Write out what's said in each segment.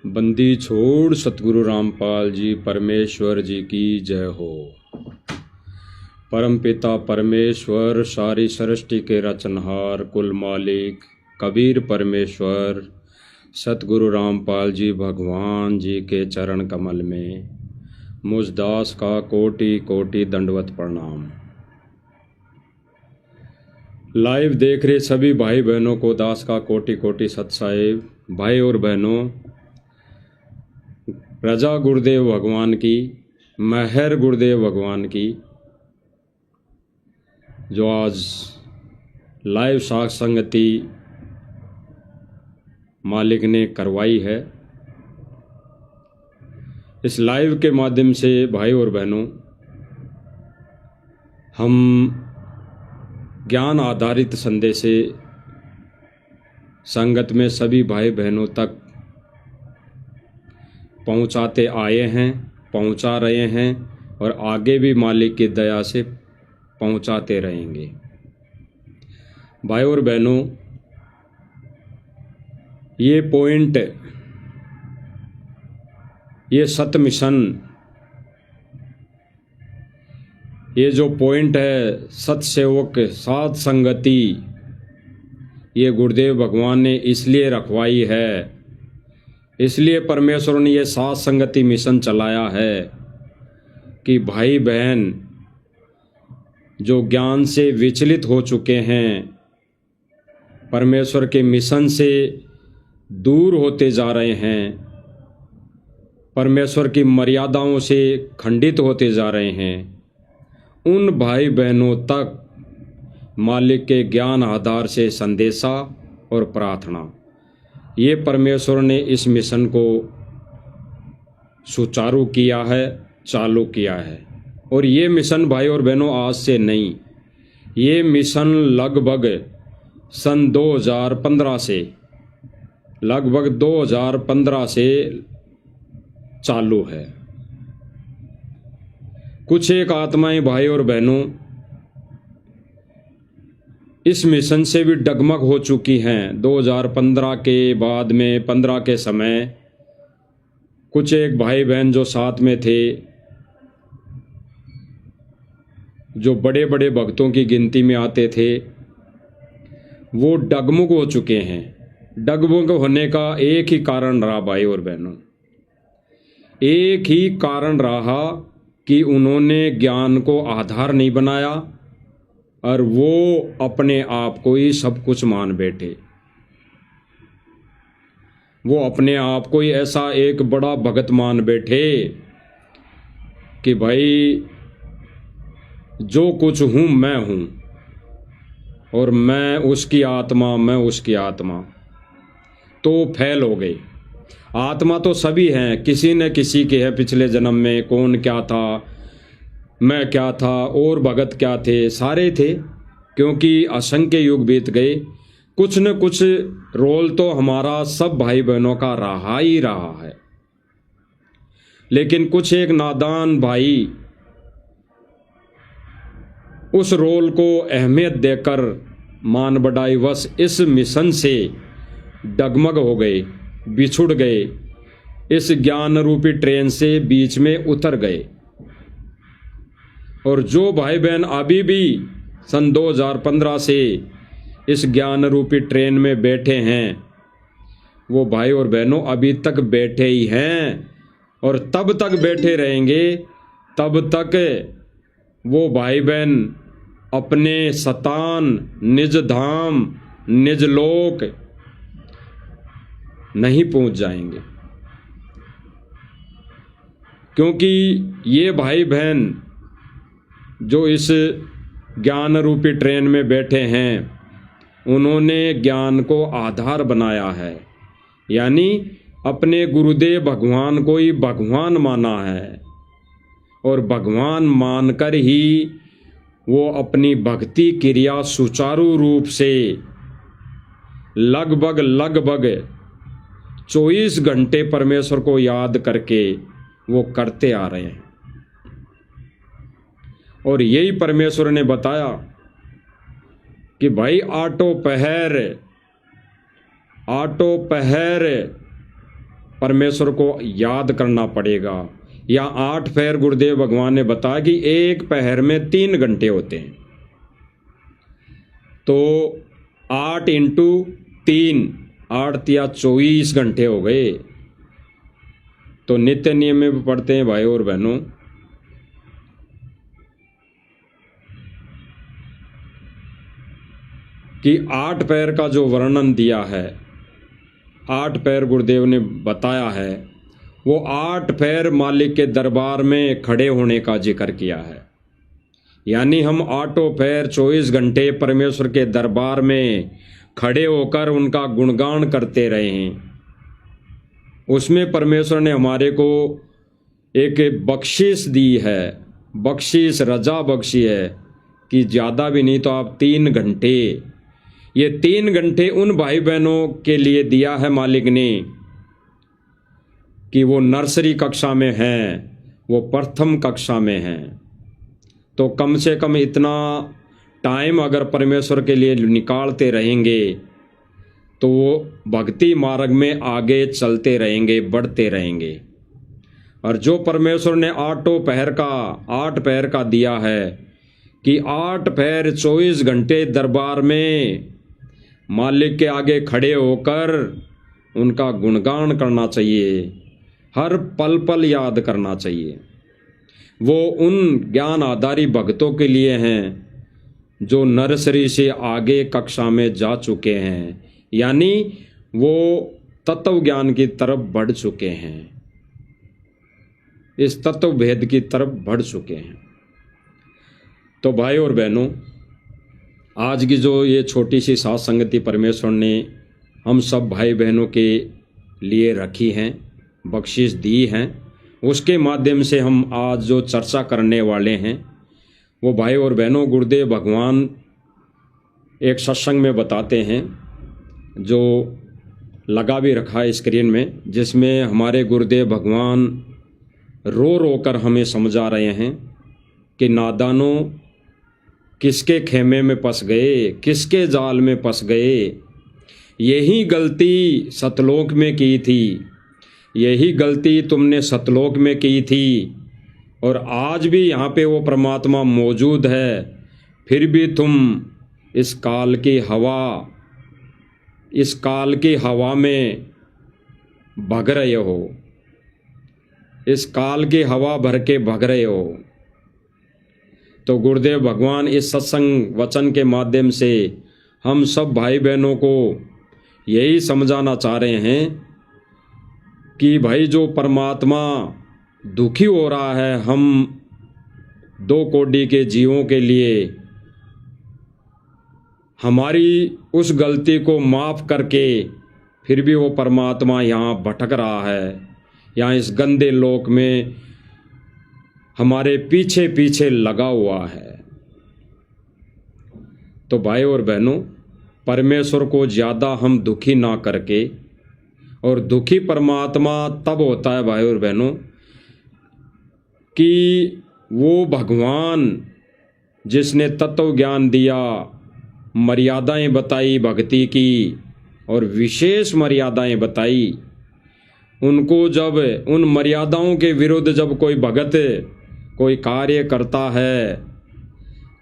बंदी छोड़ सतगुरु रामपाल जी परमेश्वर जी की जय हो। परमपिता परमेश्वर सारी सृष्टि के रचनहार कुल मालिक कबीर परमेश्वर सतगुरु रामपाल जी भगवान जी के चरण कमल में मुझ दास का कोटि कोटि दंडवत प्रणाम। लाइव देख रहे सभी भाई बहनों को दास का कोटि कोटि सत साहिब। भाई और बहनों, रजा गुरुदेव भगवान की, महर गुरुदेव भगवान की, जो आज लाइव साख संगति मालिक ने करवाई है। इस लाइव के माध्यम से भाई और बहनों, हम ज्ञान आधारित संदेश से संगत में सभी भाई बहनों तक पहुंचाते आए हैं, पहुंचा रहे हैं और आगे भी मालिक की दया से पहुंचाते रहेंगे। भाई और बहनों, ये पॉइंट, ये सत मिशन, ये जो पॉइंट है सतसेवक साध संगति, ये गुरुदेव भगवान ने इसलिए रखवाई है, इसलिए परमेश्वर ने ये साध संगति मिशन चलाया है कि भाई बहन जो ज्ञान से विचलित हो चुके हैं, परमेश्वर के मिशन से दूर होते जा रहे हैं, परमेश्वर की मर्यादाओं से खंडित होते जा रहे हैं, उन भाई बहनों तक मालिक के ज्ञान आधार से संदेशा और प्रार्थना, ये परमेश्वर ने इस मिशन को सुचारू किया है, चालू किया है। और ये मिशन भाई और बहनों आज से नहीं, ये मिशन लगभग सन 2015 से, लगभग 2015 से चालू है। कुछ एक आत्माएं भाई और बहनों इस मिशन से भी डगमग हो चुकी हैं। 2015 के बाद में 15 के समय कुछ एक भाई बहन जो साथ में थे, जो बड़े बड़े भक्तों की गिनती में आते थे, वो डगमग हो चुके हैं। डगमग होने का एक ही कारण रहा भाई और बहनों, एक ही कारण रहा कि उन्होंने ज्ञान को आधार नहीं बनाया और वो अपने आप को ही सब कुछ मान बैठे। वो अपने आप को ही ऐसा एक बड़ा भगत मान बैठे कि भाई जो कुछ हूँ मैं हूँ और मैं उसकी आत्मा, मैं उसकी आत्मा। तो फैल हो गई। आत्मा तो सभी हैं, किसी न किसी के है पिछले जन्म में, कौन क्या था, मैं क्या था और भगत क्या थे, सारे थे, क्योंकि असंख्य युग बीत गए। कुछ न कुछ रोल तो हमारा सब भाई बहनों का रहा ही रहा है। लेकिन कुछ एक नादान भाई उस रोल को अहमियत देकर मान बढ़ाई वश इस मिशन से डगमग हो गए, बिछुड़ गए, इस ज्ञान रूपी ट्रेन से बीच में उतर गए। और जो भाई बहन अभी भी सन 2015 से इस ज्ञान रूपी ट्रेन में बैठे हैं, वो भाई और बहनों अभी तक बैठे ही हैं और तब तक बैठे रहेंगे, तब तक वो भाई बहन अपने सतान निज धाम निज लोक नहीं पहुंच जाएंगे। क्योंकि ये भाई बहन जो इस ज्ञान रूपी ट्रेन में बैठे हैं, उन्होंने ज्ञान को आधार बनाया है, यानी अपने गुरुदेव भगवान को ही भगवान माना है और भगवान मानकर ही वो अपनी भक्ति क्रिया सुचारू रूप से लगभग 24 घंटे परमेश्वर को याद करके वो करते आ रहे हैं। और यही परमेश्वर ने बताया कि भाई आटो पहर परमेश्वर को याद करना पड़ेगा। या 8 पहर गुरुदेव भगवान ने बताया कि एक पहर में 3 घंटे होते हैं, तो 8 इंटू 3 8 या 24 घंटे हो गए। तो नित्य नियम में भी पढ़ते हैं भाई और बहनों कि 8 पैर का जो वर्णन दिया है, 8 पैर गुरुदेव ने बताया है, वो 8 पैर मालिक के दरबार में खड़े होने का जिक्र किया है। यानी हम 8 पैर 24 घंटे परमेश्वर के दरबार में खड़े होकर उनका गुणगान करते रहे हैं। उसमें परमेश्वर ने हमारे को एक बख्शिश दी है, बख्शिश रजा बख्शी है कि ज़्यादा भी नहीं तो आप 3 घंटे, ये 3 घंटे उन भाई बहनों के लिए दिया है मालिक ने कि वो नर्सरी कक्षा में हैं, वो प्रथम कक्षा में हैं। तो कम से कम इतना टाइम अगर परमेश्वर के लिए निकालते रहेंगे तो वो भक्ति मार्ग में आगे चलते रहेंगे, बढ़ते रहेंगे। और जो परमेश्वर ने 8 पहर का दिया है कि 8 पहर 24 घंटे दरबार में मालिक के आगे खड़े होकर उनका गुणगान करना चाहिए, हर पल पल याद करना चाहिए। वो उन ज्ञान आधारी भक्तों के लिए हैं जो नर्सरी से आगे कक्षा में जा चुके हैं, यानी वो तत्व ज्ञान की तरफ बढ़ चुके हैं, इस तत्व भेद की तरफ बढ़ चुके हैं। तो भाई और बहनों, आज की जो ये छोटी सी साथ संगति परमेश्वर ने हम सब भाई बहनों के लिए रखी हैं, बख्शिश दी हैं, उसके माध्यम से हम आज जो चर्चा करने वाले हैं वो भाई और बहनों गुरुदेव भगवान एक सत्संग में बताते हैं, जो लगा भी रखा है स्क्रीन में, जिसमें हमारे गुरुदेव भगवान रो रो कर हमें समझा रहे हैं कि नादानों किसके खेमे में फंस गए, किसके जाल में फंस गए। यही गलती सतलोक में की थी, यही गलती तुमने सतलोक में की थी, और आज भी यहाँ पे वो परमात्मा मौजूद है, फिर भी तुम इस काल की हवा में भग रहे हो, इस काल की हवा भर के भग रहे हो। तो गुरुदेव भगवान इस सत्संग वचन के माध्यम से हम सब भाई बहनों को यही समझाना चाह रहे हैं कि भाई जो परमात्मा दुखी हो रहा है हम 2 कोटि के जीवों के लिए, हमारी उस गलती को माफ़ करके फिर भी वो परमात्मा यहाँ भटक रहा है, यहाँ इस गंदे लोक में हमारे पीछे पीछे लगा हुआ है। तो भाई और बहनों, परमेश्वर को ज़्यादा हम दुखी ना करके, और दुखी परमात्मा तब होता है भाई और बहनों कि वो भगवान जिसने तत्व ज्ञान दिया, मर्यादाएं बताई भक्ति की और विशेष मर्यादाएं बताई, उनको जब उन मर्यादाओं के विरुद्ध जब कोई भगत कोई कार्य करता है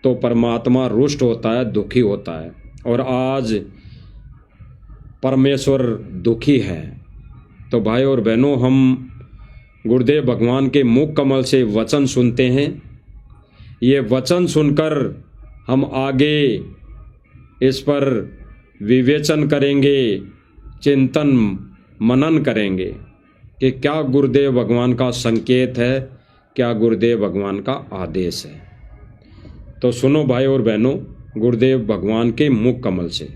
तो परमात्मा रुष्ट होता है, दुखी होता है। और आज परमेश्वर दुखी है। तो भाई और बहनों, हम गुरुदेव भगवान के मुख कमल से वचन सुनते हैं। ये वचन सुनकर हम आगे इस पर विवेचन करेंगे, चिंतन मनन करेंगे कि क्या गुरुदेव भगवान का संकेत है, क्या गुरुदेव भगवान का आदेश है। तो सुनो भाई और बहनों, गुरुदेव भगवान के मुख कमल से।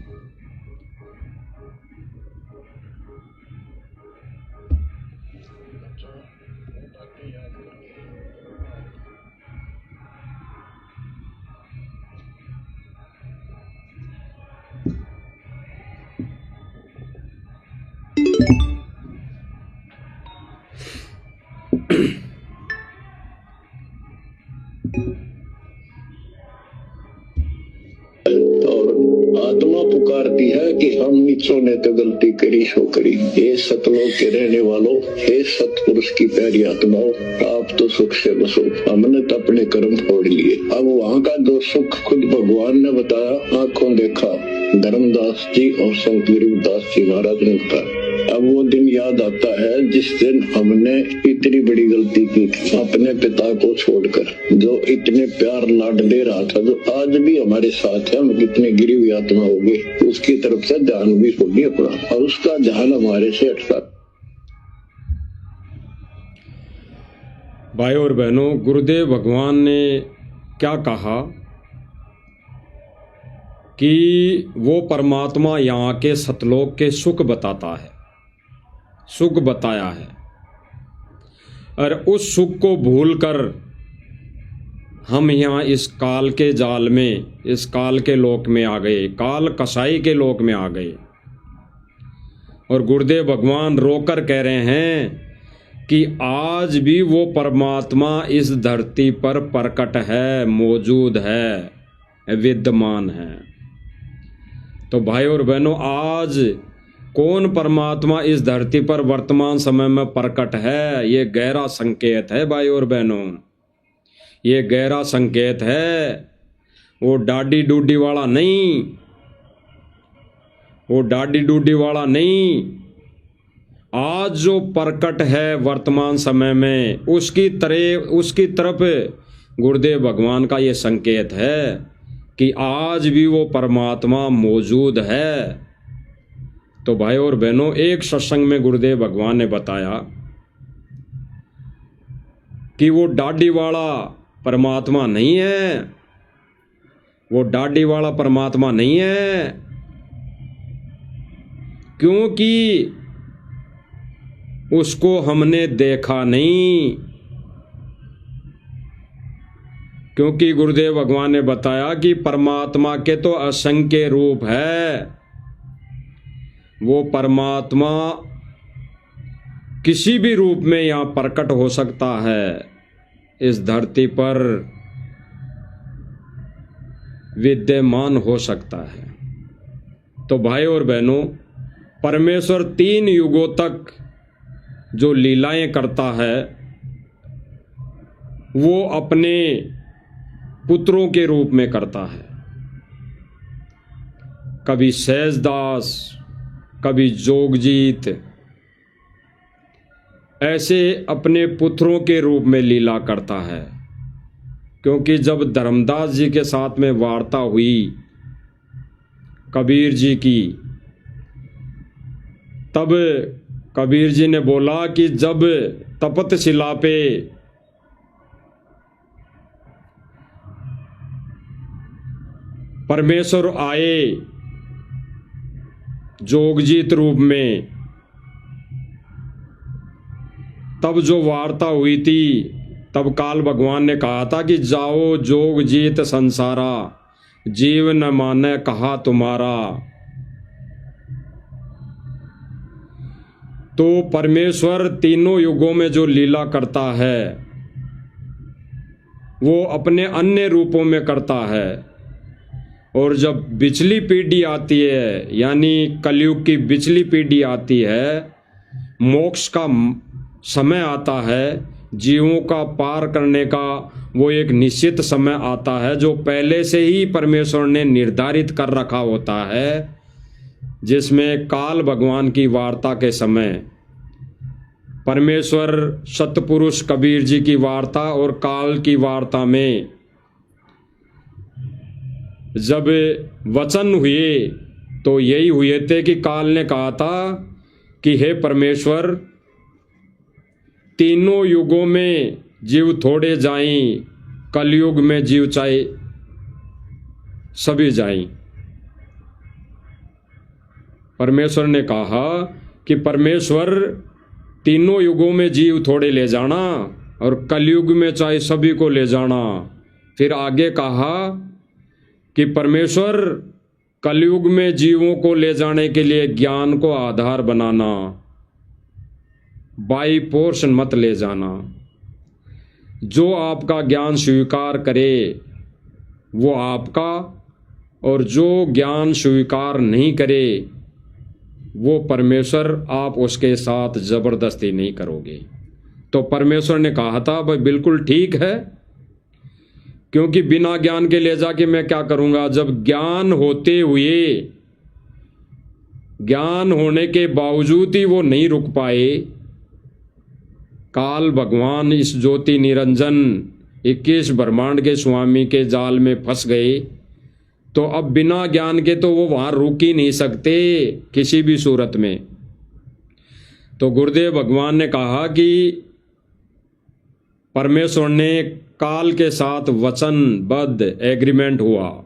और आत्मा पुकारती है कि हम नीचों ने तो गलती करी सो करी। हे सतलोक के रहने वालों, हे सतपुरुष की प्यारी आत्माओं, आप तो सुख से बसो, हमने तो अपने कर्म छोड़ लिए। अब वहाँ का जो सुख खुद भगवान ने बताया, आंखों देखा, धर्मदास जी और संत गरीबदास जी महाराज ने बताया। अब वो दिन याद आता है जिस दिन हमने इतनी बड़ी गलती की, अपने पिता को छोड़कर, जो इतने प्यार लाड दे रहा था, जो आज भी हमारे साथ है। हम कितने गिरी हुई आत्मा हो गए, उसकी तरफ से ध्यान भी छोड़िए अपना, और उसका ध्यान हमारे से हटता। भाई और बहनों, गुरुदेव भगवान ने क्या कहा कि वो परमात्मा यहाँ के सतलोक के सुख बताता है, सुख बताया है, और उस सुख को भूलकर हम यहाँ इस काल के जाल में, इस काल के लोक में आ गए, काल कसाई के लोक में आ गए। और गुरुदेव भगवान रोकर कह रहे हैं कि आज भी वो परमात्मा इस धरती पर प्रकट है, मौजूद है, विद्यमान है। तो भाई और बहनों, आज कौन परमात्मा इस धरती पर वर्तमान समय में प्रकट है, ये गहरा संकेत है भाई और बहनों, ये गहरा संकेत है। वो डाडी डूडी वाला नहीं, वो डाडी डूडी वाला नहीं, आज जो प्रकट है वर्तमान समय में, उसकी तरफ गुरुदेव भगवान का ये संकेत है कि आज भी वो परमात्मा मौजूद है। तो भाई और बहनों, एक सत्संग में गुरुदेव भगवान ने बताया कि वो डाडी वाला परमात्मा नहीं है, वो डाडी वाला परमात्मा नहीं है, क्योंकि उसको हमने देखा नहीं। क्योंकि गुरुदेव भगवान ने बताया कि परमात्मा के तो असंख्य रूप है, वो परमात्मा किसी भी रूप में यहाँ प्रकट हो सकता है, इस धरती पर विद्यमान हो सकता है। तो भाई और बहनों, परमेश्वर 3 युगों तक जो लीलाएं करता है, वो अपने पुत्रों के रूप में करता है। कभी सहजदास, कभी जोगजीत, ऐसे अपने पुत्रों के रूप में लीला करता है। क्योंकि जब धर्मदास जी के साथ में वार्ता हुई कबीर जी की, तब कबीर जी ने बोला कि जब तपत शिला पे परमेश्वर आए जोगजीत रूप में, तब जो वार्ता हुई थी, तब काल भगवान ने कहा था कि जाओ जोगजीत संसारा, जीव न माने कहा तुम्हारा। तो परमेश्वर तीनों युगों में जो लीला करता है, वो अपने अन्य रूपों में करता है। और जब बिचली पीढ़ी आती है, यानी कलयुग की बिचली पीढ़ी आती है, मोक्ष का समय आता है, जीवों का पार करने का वो एक निश्चित समय आता है, जो पहले से ही परमेश्वर ने निर्धारित कर रखा होता है, जिसमें काल भगवान की वार्ता के समय परमेश्वर सतपुरुष कबीर जी की वार्ता और काल की वार्ता में जब वचन हुए तो यही हुए थे कि काल ने कहा था कि हे परमेश्वर, तीनों युगों में जीव थोड़े जाएं, कलयुग में जीव चाहे सभी जाएं। परमेश्वर ने कहा कि परमेश्वर तीनों युगों में जीव थोड़े ले जाना और कलयुग में चाहे सभी को ले जाना। फिर आगे कहा कि परमेश्वर कलयुग में जीवों को ले जाने के लिए ज्ञान को आधार बनाना, बाई पोर्शन मत ले जाना। जो आपका ज्ञान स्वीकार करे वो आपका, और जो ज्ञान स्वीकार नहीं करे वो परमेश्वर आप उसके साथ जबरदस्ती नहीं करोगे। तो परमेश्वर ने कहा था भाई बिल्कुल ठीक है, क्योंकि बिना ज्ञान के ले जाके मैं क्या करूंगा, जब ज्ञान होते हुए, ज्ञान होने के बावजूद ही वो नहीं रुक पाए। काल भगवान इस ज्योति निरंजन 21 ब्रह्मांड के स्वामी के जाल में फंस गए, तो अब बिना ज्ञान के तो वो वहां रुक ही नहीं सकते किसी भी सूरत में। तो गुरुदेव भगवान ने कहा कि परमेश्वर ने काल के साथ वचनबद्ध एग्रीमेंट हुआ,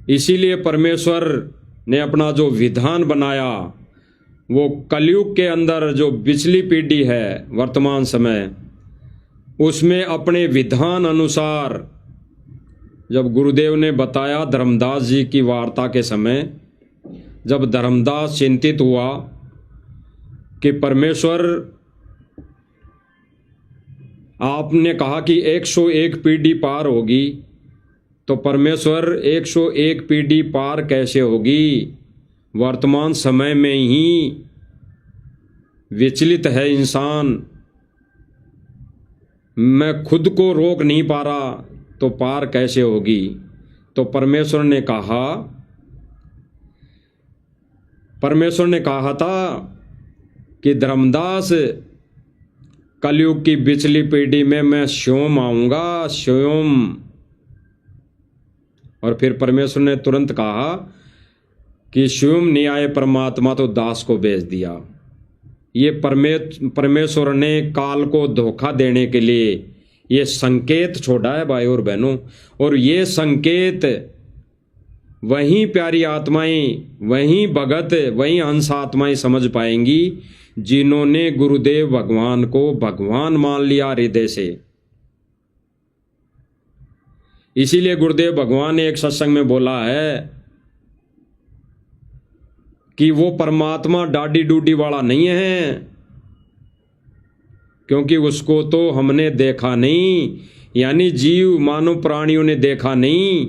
इसीलिए परमेश्वर ने अपना जो विधान बनाया वो कलयुग के अंदर जो पिछली पीढ़ी है वर्तमान समय, उसमें अपने विधान अनुसार जब गुरुदेव ने बताया धर्मदास जी की वार्ता के समय, जब धर्मदास चिंतित हुआ कि परमेश्वर आपने कहा कि 101 पीढ़ी पार होगी, तो परमेश्वर 101 पीढ़ी पार कैसे होगी, वर्तमान समय में ही विचलित है इंसान, मैं खुद को रोक नहीं पा रहा तो पार कैसे होगी। तो परमेश्वर ने कहा था कि धर्मदास कलयुग की पिछली पीढ़ी में मैं स्वयं आऊंगा, स्वयं। और फिर परमेश्वर ने तुरंत कहा कि स्वयं नहीं आए परमात्मा तो दास को भेज दिया। ये परमेश्वर ने काल को धोखा देने के लिए ये संकेत छोड़ा है भाई और बहनों। और ये संकेत वहीं प्यारी आत्माएं, वहीं भगत, वहीं हंस आत्माएं समझ पाएंगी जिन्होंने गुरुदेव भगवान को भगवान मान लिया हृदय से। इसीलिए गुरुदेव भगवान ने एक सत्संग में बोला है कि वो परमात्मा डाडी डूडी वाला नहीं है, क्योंकि उसको तो हमने देखा नहीं, यानी जीव मानव प्राणियों ने देखा नहीं।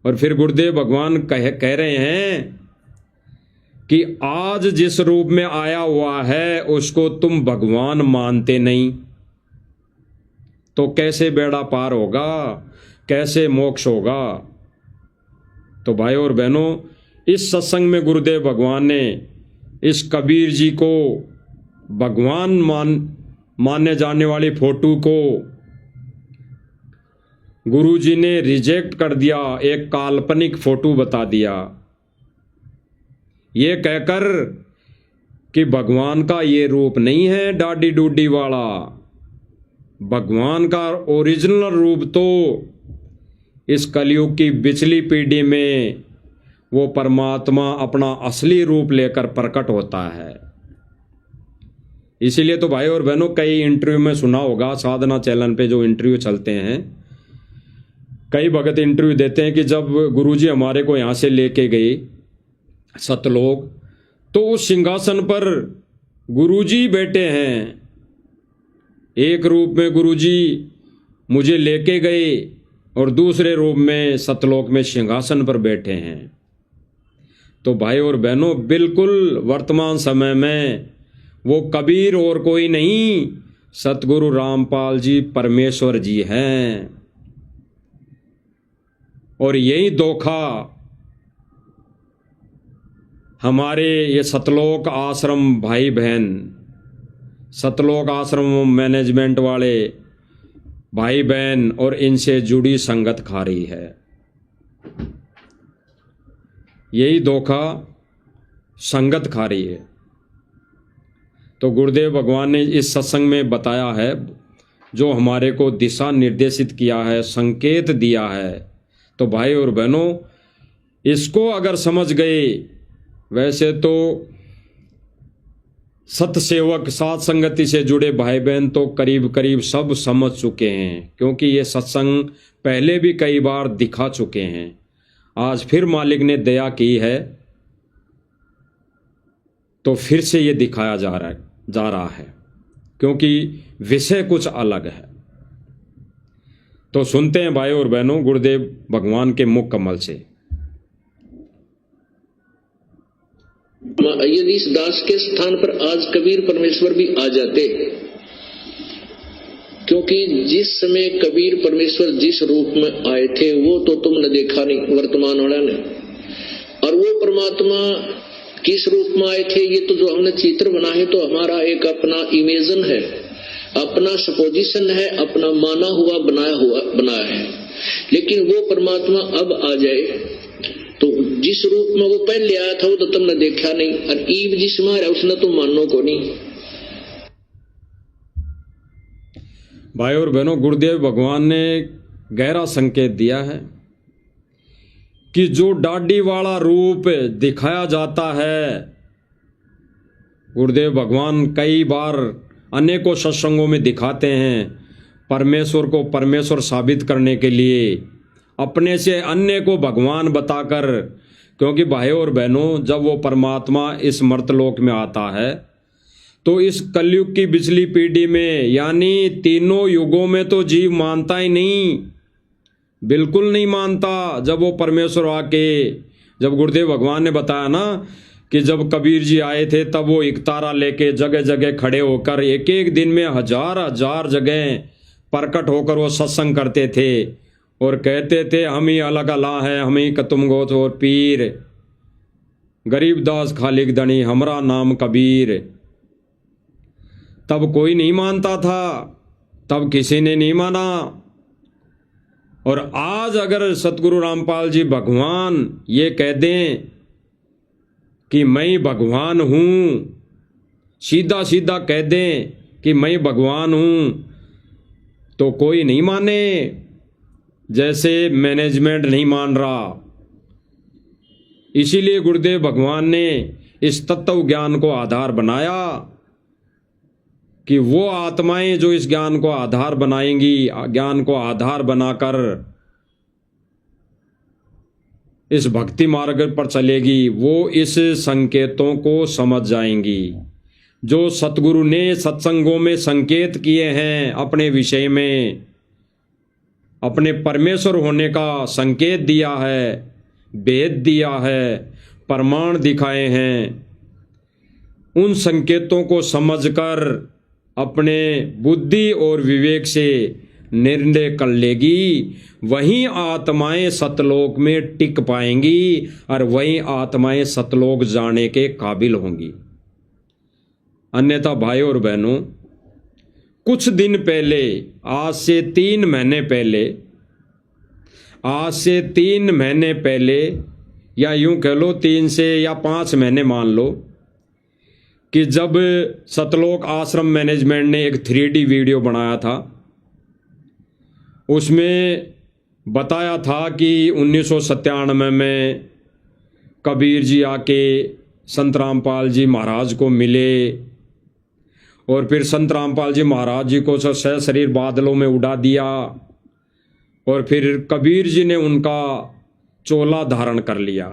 और फिर गुरुदेव भगवान कह रहे हैं कि आज जिस रूप में आया हुआ है उसको तुम भगवान मानते नहीं, तो कैसे बेड़ा पार होगा, कैसे मोक्ष होगा। तो भाई और बहनों, इस सत्संग में गुरुदेव भगवान ने इस कबीर जी को भगवान मानने जाने वाली फोटो को गुरु जी ने रिजेक्ट कर दिया, एक काल्पनिक फोटो बता दिया, ये कहकर कि भगवान का ये रूप नहीं है डाडी डूडी वाला। भगवान का ओरिजिनल रूप तो इस कलयुग की पिछली पीढ़ी में वो परमात्मा अपना असली रूप लेकर प्रकट होता है। इसीलिए तो भाई और बहनों, कई इंटरव्यू में सुना होगा, साधना चैनल पे जो इंटरव्यू चलते हैं, कई भगत इंटरव्यू देते हैं कि जब गुरुजी हमारे को यहाँ से लेके गए सतलोक, तो उस सिंहासन पर गुरुजी बैठे हैं, एक रूप में गुरुजी मुझे लेके गए और दूसरे रूप में सतलोक में सिंहासन पर बैठे हैं। तो भाई और बहनों, बिल्कुल वर्तमान समय में वो कबीर और कोई नहीं, सतगुरु रामपाल जी परमेश्वर जी हैं। और यही धोखा हमारे ये सतलोक आश्रम भाई बहन, सतलोक आश्रम मैनेजमेंट वाले भाई बहन और इनसे जुड़ी संगत खा रही है। यही धोखा संगत खा रही है। तो गुरुदेव भगवान ने इस सत्संग में बताया है, जो हमारे को दिशा निर्देशित किया है, संकेत दिया है। तो भाई और बहनों, इसको अगर समझ गए, वैसे तो सतसेवक साथ संगति से जुड़े भाई बहन तो करीब करीब सब समझ चुके हैं, क्योंकि ये सत्संग पहले भी कई बार दिखा चुके हैं। आज फिर मालिक ने दया की है तो फिर से ये दिखाया जा रहा है, क्योंकि विषय कुछ अलग है। तो सुनते हैं भाई और बहनों गुरुदेव भगवान के मुख कमल से। यदि इस दास के स्थान पर आज कबीर परमेश्वर भी आ जाते, क्योंकि जिस समय कबीर परमेश्वर जिस रूप में आए थे वो तो तुमने देखा नहीं वर्तमान वाला ने, और वो परमात्मा किस रूप में आए थे ये तो जो हमने चित्र बना है तो हमारा एक अपना इमेजन है, अपना सपोजिशन है, अपना माना हुआ बनाया है। लेकिन वो परमात्मा अब आ जाए तो जिस रूप में वो पहले आया था वो तो तुमने देखा नहीं, और ईब जिसमें है उसने तुम मानो को नहीं। भाई और बहनों गुरुदेव भगवान ने गहरा संकेत दिया है कि जो डाडी वाला रूप दिखाया जाता है, गुरुदेव भगवान कई बार अनेकों सत्संगों में दिखाते हैं, परमेश्वर को परमेश्वर साबित करने के लिए अपने से अन्य को भगवान बताकर। क्योंकि भाई और बहनों जब वो परमात्मा इस मर्तलोक में आता है तो इस कलयुग की पिछली पीढ़ी में यानी तीनों युगों में तो जीव मानता ही नहीं, बिल्कुल नहीं मानता। जब वो परमेश्वर आके, जब गुरुदेव भगवान ने बताया ना कि जब कबीर जी आए थे तब वो इकतारा लेके जगह जगह खड़े होकर एक एक दिन में हजार हजार जगह प्रकट होकर वो सत्संग करते थे और कहते थे हम ही अलग अला है, हम ही कतुम गोत और पीर, गरीबदास खालिक दणी हमरा नाम कबीर। तब कोई नहीं मानता था, तब किसी ने नहीं माना। और आज अगर सतगुरु रामपाल जी भगवान ये कह दें कि मैं भगवान हूं, सीधा सीधा कह दें कि मैं भगवान हूं, तो कोई नहीं माने। जैसे मैनेजमेंट नहीं मान रहा। इसीलिए गुरुदेव भगवान ने इस तत्व ज्ञान को आधार बनाया कि वो आत्माएं जो इस ज्ञान को आधार बनाएंगी, ज्ञान को आधार बनाकर इस भक्ति मार्ग पर चलेगी, वो इस संकेतों को समझ जाएंगी जो सतगुरु ने सत्संगों में संकेत किए हैं, अपने विषय में अपने परमेश्वर होने का संकेत दिया है, भेद दिया है, प्रमाण दिखाए हैं। उन संकेतों को समझकर अपने बुद्धि और विवेक से निर्णय कर लेगी, वहीं आत्माएं सतलोक में टिक पाएंगी और वहीं आत्माएं सतलोक जाने के काबिल होंगी। अन्यथा भाई और बहनों कुछ दिन पहले, आज से 3 महीने पहले या यूं कह लो 3 से या 5 महीने मान लो कि जब सतलोक आश्रम मैनेजमेंट ने एक 3D वीडियो बनाया था, उसमें बताया था कि 1997 में कबीर जी आके संत रामपाल जी महाराज को मिले और फिर संत रामपाल जी महाराज जी को सशरीर बादलों में उड़ा दिया और फिर कबीर जी ने उनका चोला धारण कर लिया।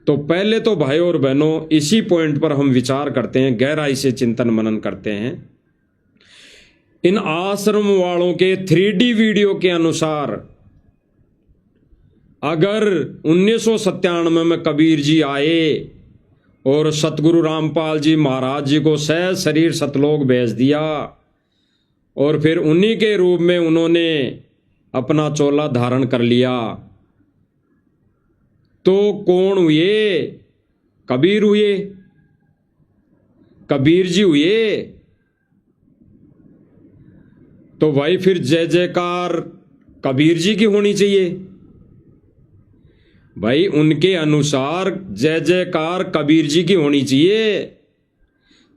तो पहले तो भाई और बहनों इसी पॉइंट पर हम विचार करते हैं, गहराई से चिंतन मनन करते हैं। इन आश्रम वालों के 3D वीडियो के अनुसार अगर 1997 में कबीर जी आए और सतगुरु रामपाल जी महाराज जी को सहज शरीर सतलोक भेज दिया और फिर उन्हीं के रूप में उन्होंने अपना चोला धारण कर लिया, तो कौन हुए? कबीर हुए, कबीर जी हुए। तो भाई फिर जय जयकार कबीर जी की होनी चाहिए। भाई उनके अनुसार जय जयकार कबीर जी की होनी चाहिए।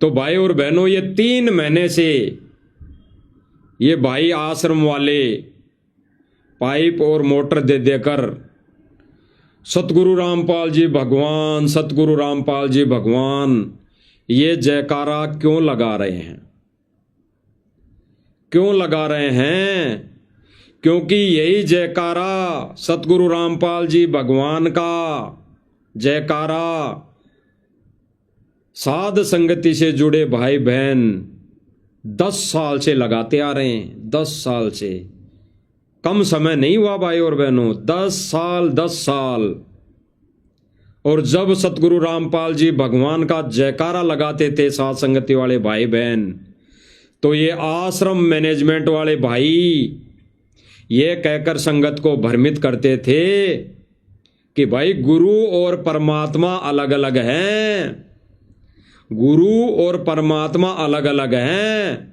तो भाई और बहनों ये 3 महीने से ये भाई आश्रम वाले पाइप और मोटर दे देकर सतगुरु रामपाल जी भगवान, सतगुरु रामपाल जी भगवान ये जयकारा क्यों लगा रहे हैं? क्यों लगा रहे हैं? क्योंकि यही जयकारा सतगुरु रामपाल जी भगवान का जयकारा साध संगति से जुड़े भाई बहन 10 साल से लगाते आ रहे हैं, 10 साल से। कम समय नहीं हुआ भाई और बहनों, 10 साल, 10 साल। और जब सतगुरु रामपाल जी भगवान का जयकारा लगाते थे साथ संगति वाले भाई बहन, तो ये आश्रम मैनेजमेंट वाले भाई ये कहकर संगत को भ्रमित करते थे कि भाई गुरु और परमात्मा अलग अलग हैं, गुरु और परमात्मा अलग अलग हैं।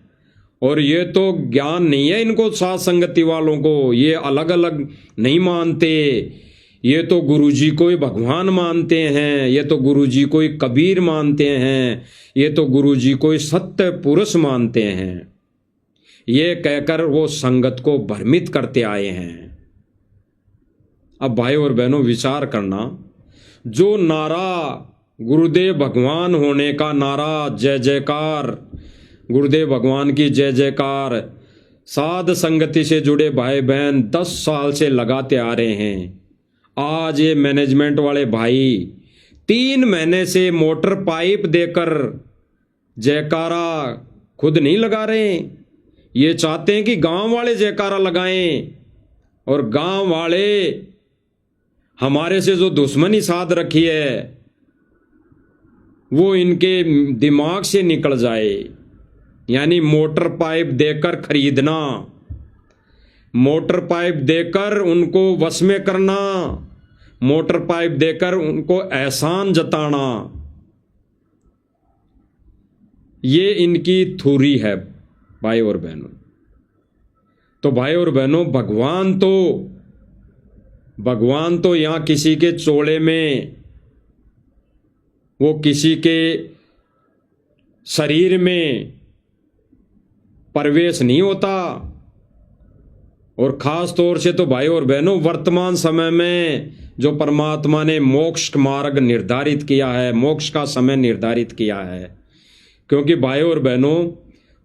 और ये तो ज्ञान नहीं है इनको, साथ संगति वालों को, ये अलग अलग नहीं मानते। ये तो गुरु जी को ही भगवान मानते हैं, ये तो गुरु जी को ही कबीर मानते हैं, ये तो गुरु जी को ही सत्य पुरुष मानते हैं। ये कहकर वो संगत को भ्रमित करते आए हैं। अब भाई और बहनों विचार करना, जो नारा गुरुदेव भगवान होने का नारा, जय जयकार, गुरुदेव भगवान की जय जयकार, साध संगति से जुड़े भाई बहन 10 साल से लगाते आ रहे हैं। आज ये मैनेजमेंट वाले भाई 3 महीने से मोटर पाइप देकर जयकारा खुद नहीं लगा रहे। ये चाहते हैं कि गांव वाले जयकारा लगाएं, और गांव वाले हमारे से जो दुश्मनी साध रखी है वो इनके दिमाग से निकल जाए। यानी मोटर पाइप देकर खरीदना, मोटर पाइप देकर उनको वश में करना, मोटर पाइप देकर उनको एहसान जताना, ये इनकी थ्योरी है भाई और बहनों। तो भाई और बहनों, भगवान तो यहां किसी के चोले में, वो किसी के शरीर में प्रवेश नहीं होता। और खास तौर से तो भाई और बहनों, वर्तमान समय में जो परमात्मा ने मोक्ष मार्ग निर्धारित किया है, मोक्ष का समय निर्धारित किया है, क्योंकि भाई और बहनों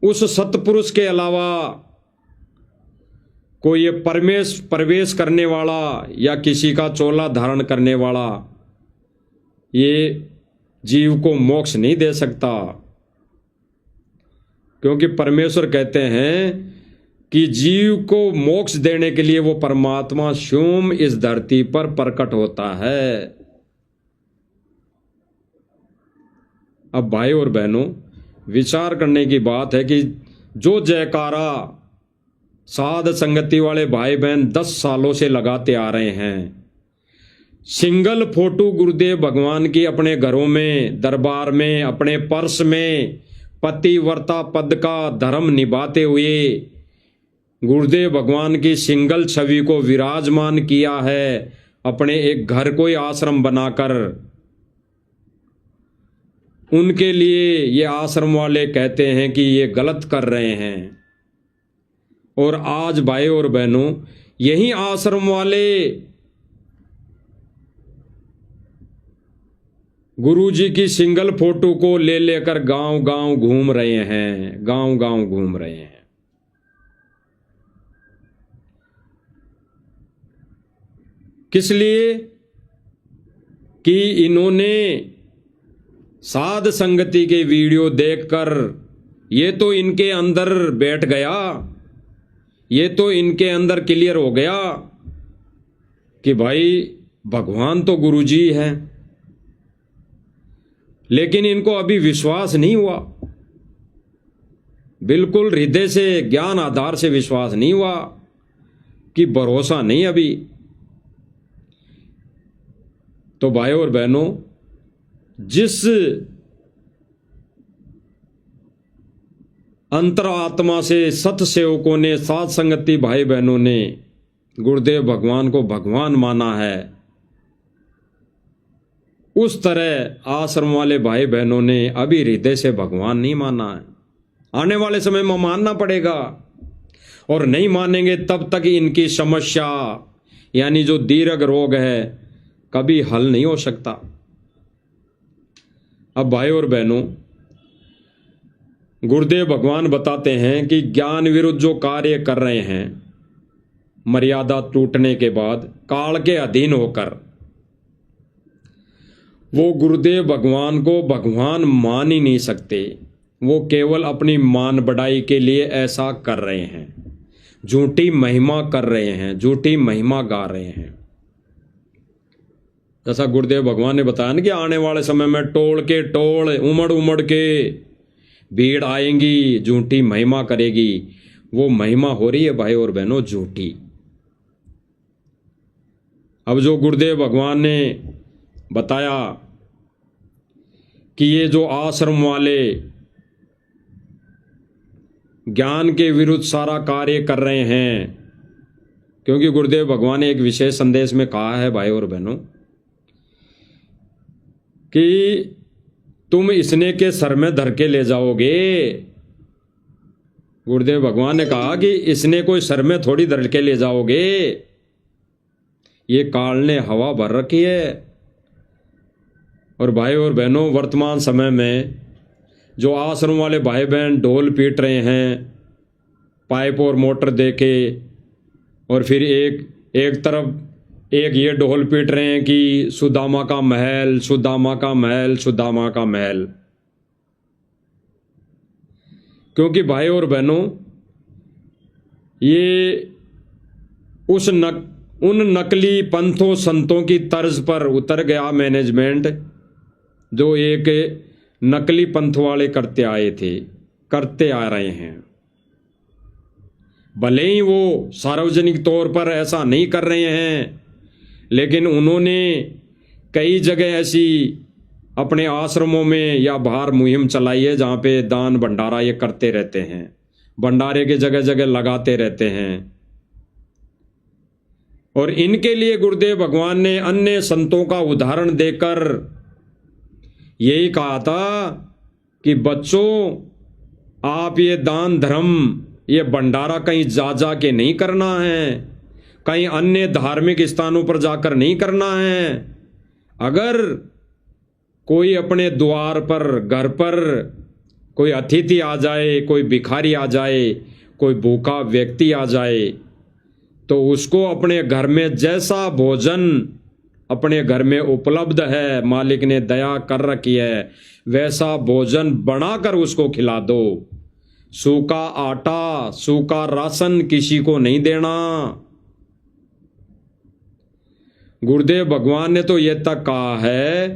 उस सतपुरुष के अलावा कोई ये प्रवेश करने वाला या किसी का चोला धारण करने वाला ये जीव को मोक्ष नहीं दे सकता। क्योंकि परमेश्वर कहते हैं कि जीव को मोक्ष देने के लिए वो परमात्मा स्वयं इस धरती पर प्रकट होता है। अब भाई और बहनों, विचार करने की बात है कि जो जयकारा साध संगति वाले भाई बहन 10 सालों से लगाते आ रहे हैं, सिंगल फोटो गुरुदेव भगवान की अपने घरों में, दरबार में, अपने पर्स में पतिव्रता पद का धर्म निभाते हुए गुरुदेव भगवान की सिंगल छवि को विराजमान किया है अपने एक घर को ही आश्रम बनाकर। उनके लिए ये आश्रम वाले कहते हैं कि ये गलत कर रहे हैं। और आज भाई और बहनों, यही आश्रम वाले गुरु जी की सिंगल फोटो को ले लेकर गांव गांव घूम रहे हैं, गांव गांव घूम रहे हैं। किस लिए? कि इन्होंने साध संगति के वीडियो देखकर ये तो इनके अंदर बैठ गया, ये तो इनके अंदर क्लियर हो गया कि भाई भगवान तो गुरु जी है। लेकिन इनको अभी विश्वास नहीं हुआ, बिल्कुल हृदय से, ज्ञान आधार से विश्वास नहीं हुआ, कि भरोसा नहीं अभी। तो भाई और बहनों, जिस अंतरात्मा से सत सेवकों ने, साध संगति भाई बहनों ने गुरुदेव भगवान को भगवान माना है, उस तरह आश्रम वाले भाई बहनों ने अभी हृदय से भगवान नहीं माना है। आने वाले समय में मानना पड़ेगा, और नहीं मानेंगे तब तक इनकी समस्या यानी जो दीर्घ रोग है कभी हल नहीं हो सकता। अब भाई और बहनों, गुरुदेव भगवान बताते हैं कि ज्ञान विरुद्ध जो कार्य कर रहे हैं, मर्यादा टूटने के बाद काल के अधीन होकर, वो गुरुदेव भगवान को भगवान मान ही नहीं सकते। वो केवल अपनी मान बढ़ाई के लिए ऐसा कर रहे हैं, झूठी महिमा कर रहे हैं, झूठी महिमा गा रहे हैं। जैसा गुरुदेव भगवान ने बताया ना कि आने वाले समय में टोल के टोल उमड़ उमड़ के भीड़ आएंगी, झूठी महिमा करेगी। वो महिमा हो रही है भाई और बहनों झूठी। अब जो गुरुदेव भगवान ने बताया कि ये जो आश्रम वाले ज्ञान के विरुद्ध सारा कार्य कर रहे हैं, क्योंकि गुरुदेव भगवान ने एक विशेष संदेश में कहा है भाई और बहनों कि तुम इसने के सर में धर के ले जाओगे। गुरुदेव भगवान ने कहा कि इसने कोई सर में थोड़ी धर के ले जाओगे, ये काल ने हवा भर रखी है। और भाई और बहनों वर्तमान समय में जो आश्रम वाले भाई बहन ढोल पीट रहे हैं पाइप और मोटर देके, और फिर एक तरफ एक ये ढोल पीट रहे हैं कि सुदामा का महल, सुदामा का महल, सुदामा का महल। क्योंकि भाई और बहनों ये उन नकली पंथों संतों की तर्ज पर उतर गया मैनेजमेंट, जो एक नकली पंथ वाले करते आ रहे हैं। भले ही वो सार्वजनिक तौर पर ऐसा नहीं कर रहे हैं, लेकिन उन्होंने कई जगह ऐसी अपने आश्रमों में या बाहर मुहिम चलाई है जहाँ पे दान भंडारा ये करते रहते हैं, भंडारे के जगह जगह लगाते रहते हैं। और इनके लिए गुरुदेव भगवान ने अन्य संतों का उदाहरण देकर यही कहा था कि बच्चों, आप ये दान धर्म, ये भंडारा कहीं जा के नहीं करना है, कहीं अन्य धार्मिक स्थानों पर जाकर नहीं करना है। अगर कोई अपने द्वार पर, घर पर कोई अतिथि आ जाए, कोई भिखारी आ जाए, कोई भूखा व्यक्ति आ जाए, तो उसको अपने घर में जैसा भोजन अपने घर में उपलब्ध है, मालिक ने दया कर रखी है, वैसा भोजन बनाकर उसको खिला दो। सूखा आटा, सूखा राशन किसी को नहीं देना। गुरुदेव भगवान ने तो यह तक कहा है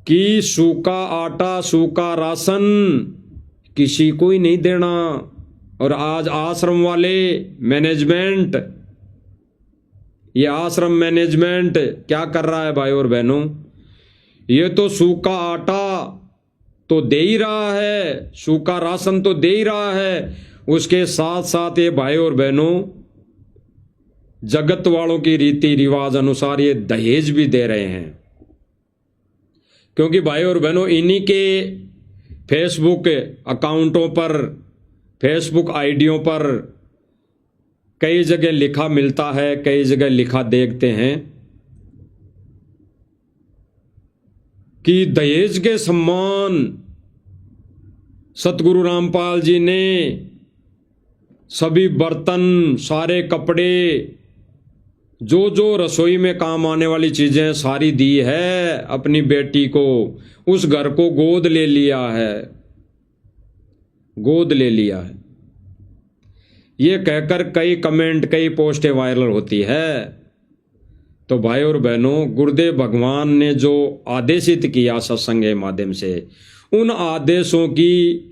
कि सूखा आटा, सूखा राशन किसी को ही नहीं देना। और आज आश्रम वाले मैनेजमेंट, ये आश्रम मैनेजमेंट क्या कर रहा है भाई और बहनों, ये तो सूखा आटा तो दे ही रहा है, सूखा राशन तो दे ही रहा है, उसके साथ साथ ये भाई और बहनों जगत वालों की रीति रिवाज अनुसार ये दहेज भी दे रहे हैं। क्योंकि भाई और बहनों इन्हीं के फेसबुक अकाउंटों पर, फेसबुक आईडियों पर कई जगह लिखा मिलता है, कई जगह लिखा देखते हैं कि दहेज के सम्मान सतगुरु रामपाल जी ने सभी बर्तन, सारे कपड़े, जो जो रसोई में काम आने वाली चीजें सारी दी है अपनी बेटी को। उस घर को गोद ले लिया है, गोद ले लिया है, ये कहकर कई कमेंट, कई पोस्टें वायरल होती है। तो भाई और बहनों, गुरुदेव भगवान ने जो आदेशित किया सत्संग के माध्यम से, उन आदेशों की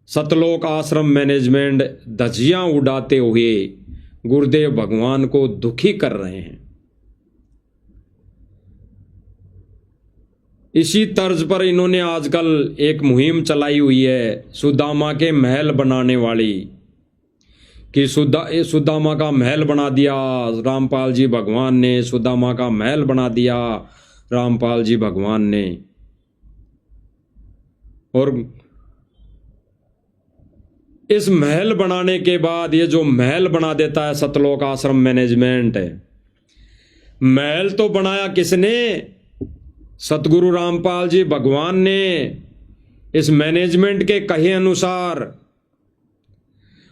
सतलोक आश्रम मैनेजमेंट धज्जियां उड़ाते हुए गुरुदेव भगवान को दुखी कर रहे हैं। इसी तर्ज पर इन्होंने आजकल एक मुहिम चलाई हुई है सुदामा के महल बनाने वाली, कि सुदामा का महल बना दिया रामपाल जी भगवान ने, सुदामा का महल बना दिया रामपाल जी भगवान ने। और इस महल बनाने के बाद ये जो महल बना देता है सतलोक आश्रम मैनेजमेंट, महल तो बनाया किसने? सतगुरु रामपाल जी भगवान ने, इस मैनेजमेंट के कहे अनुसार।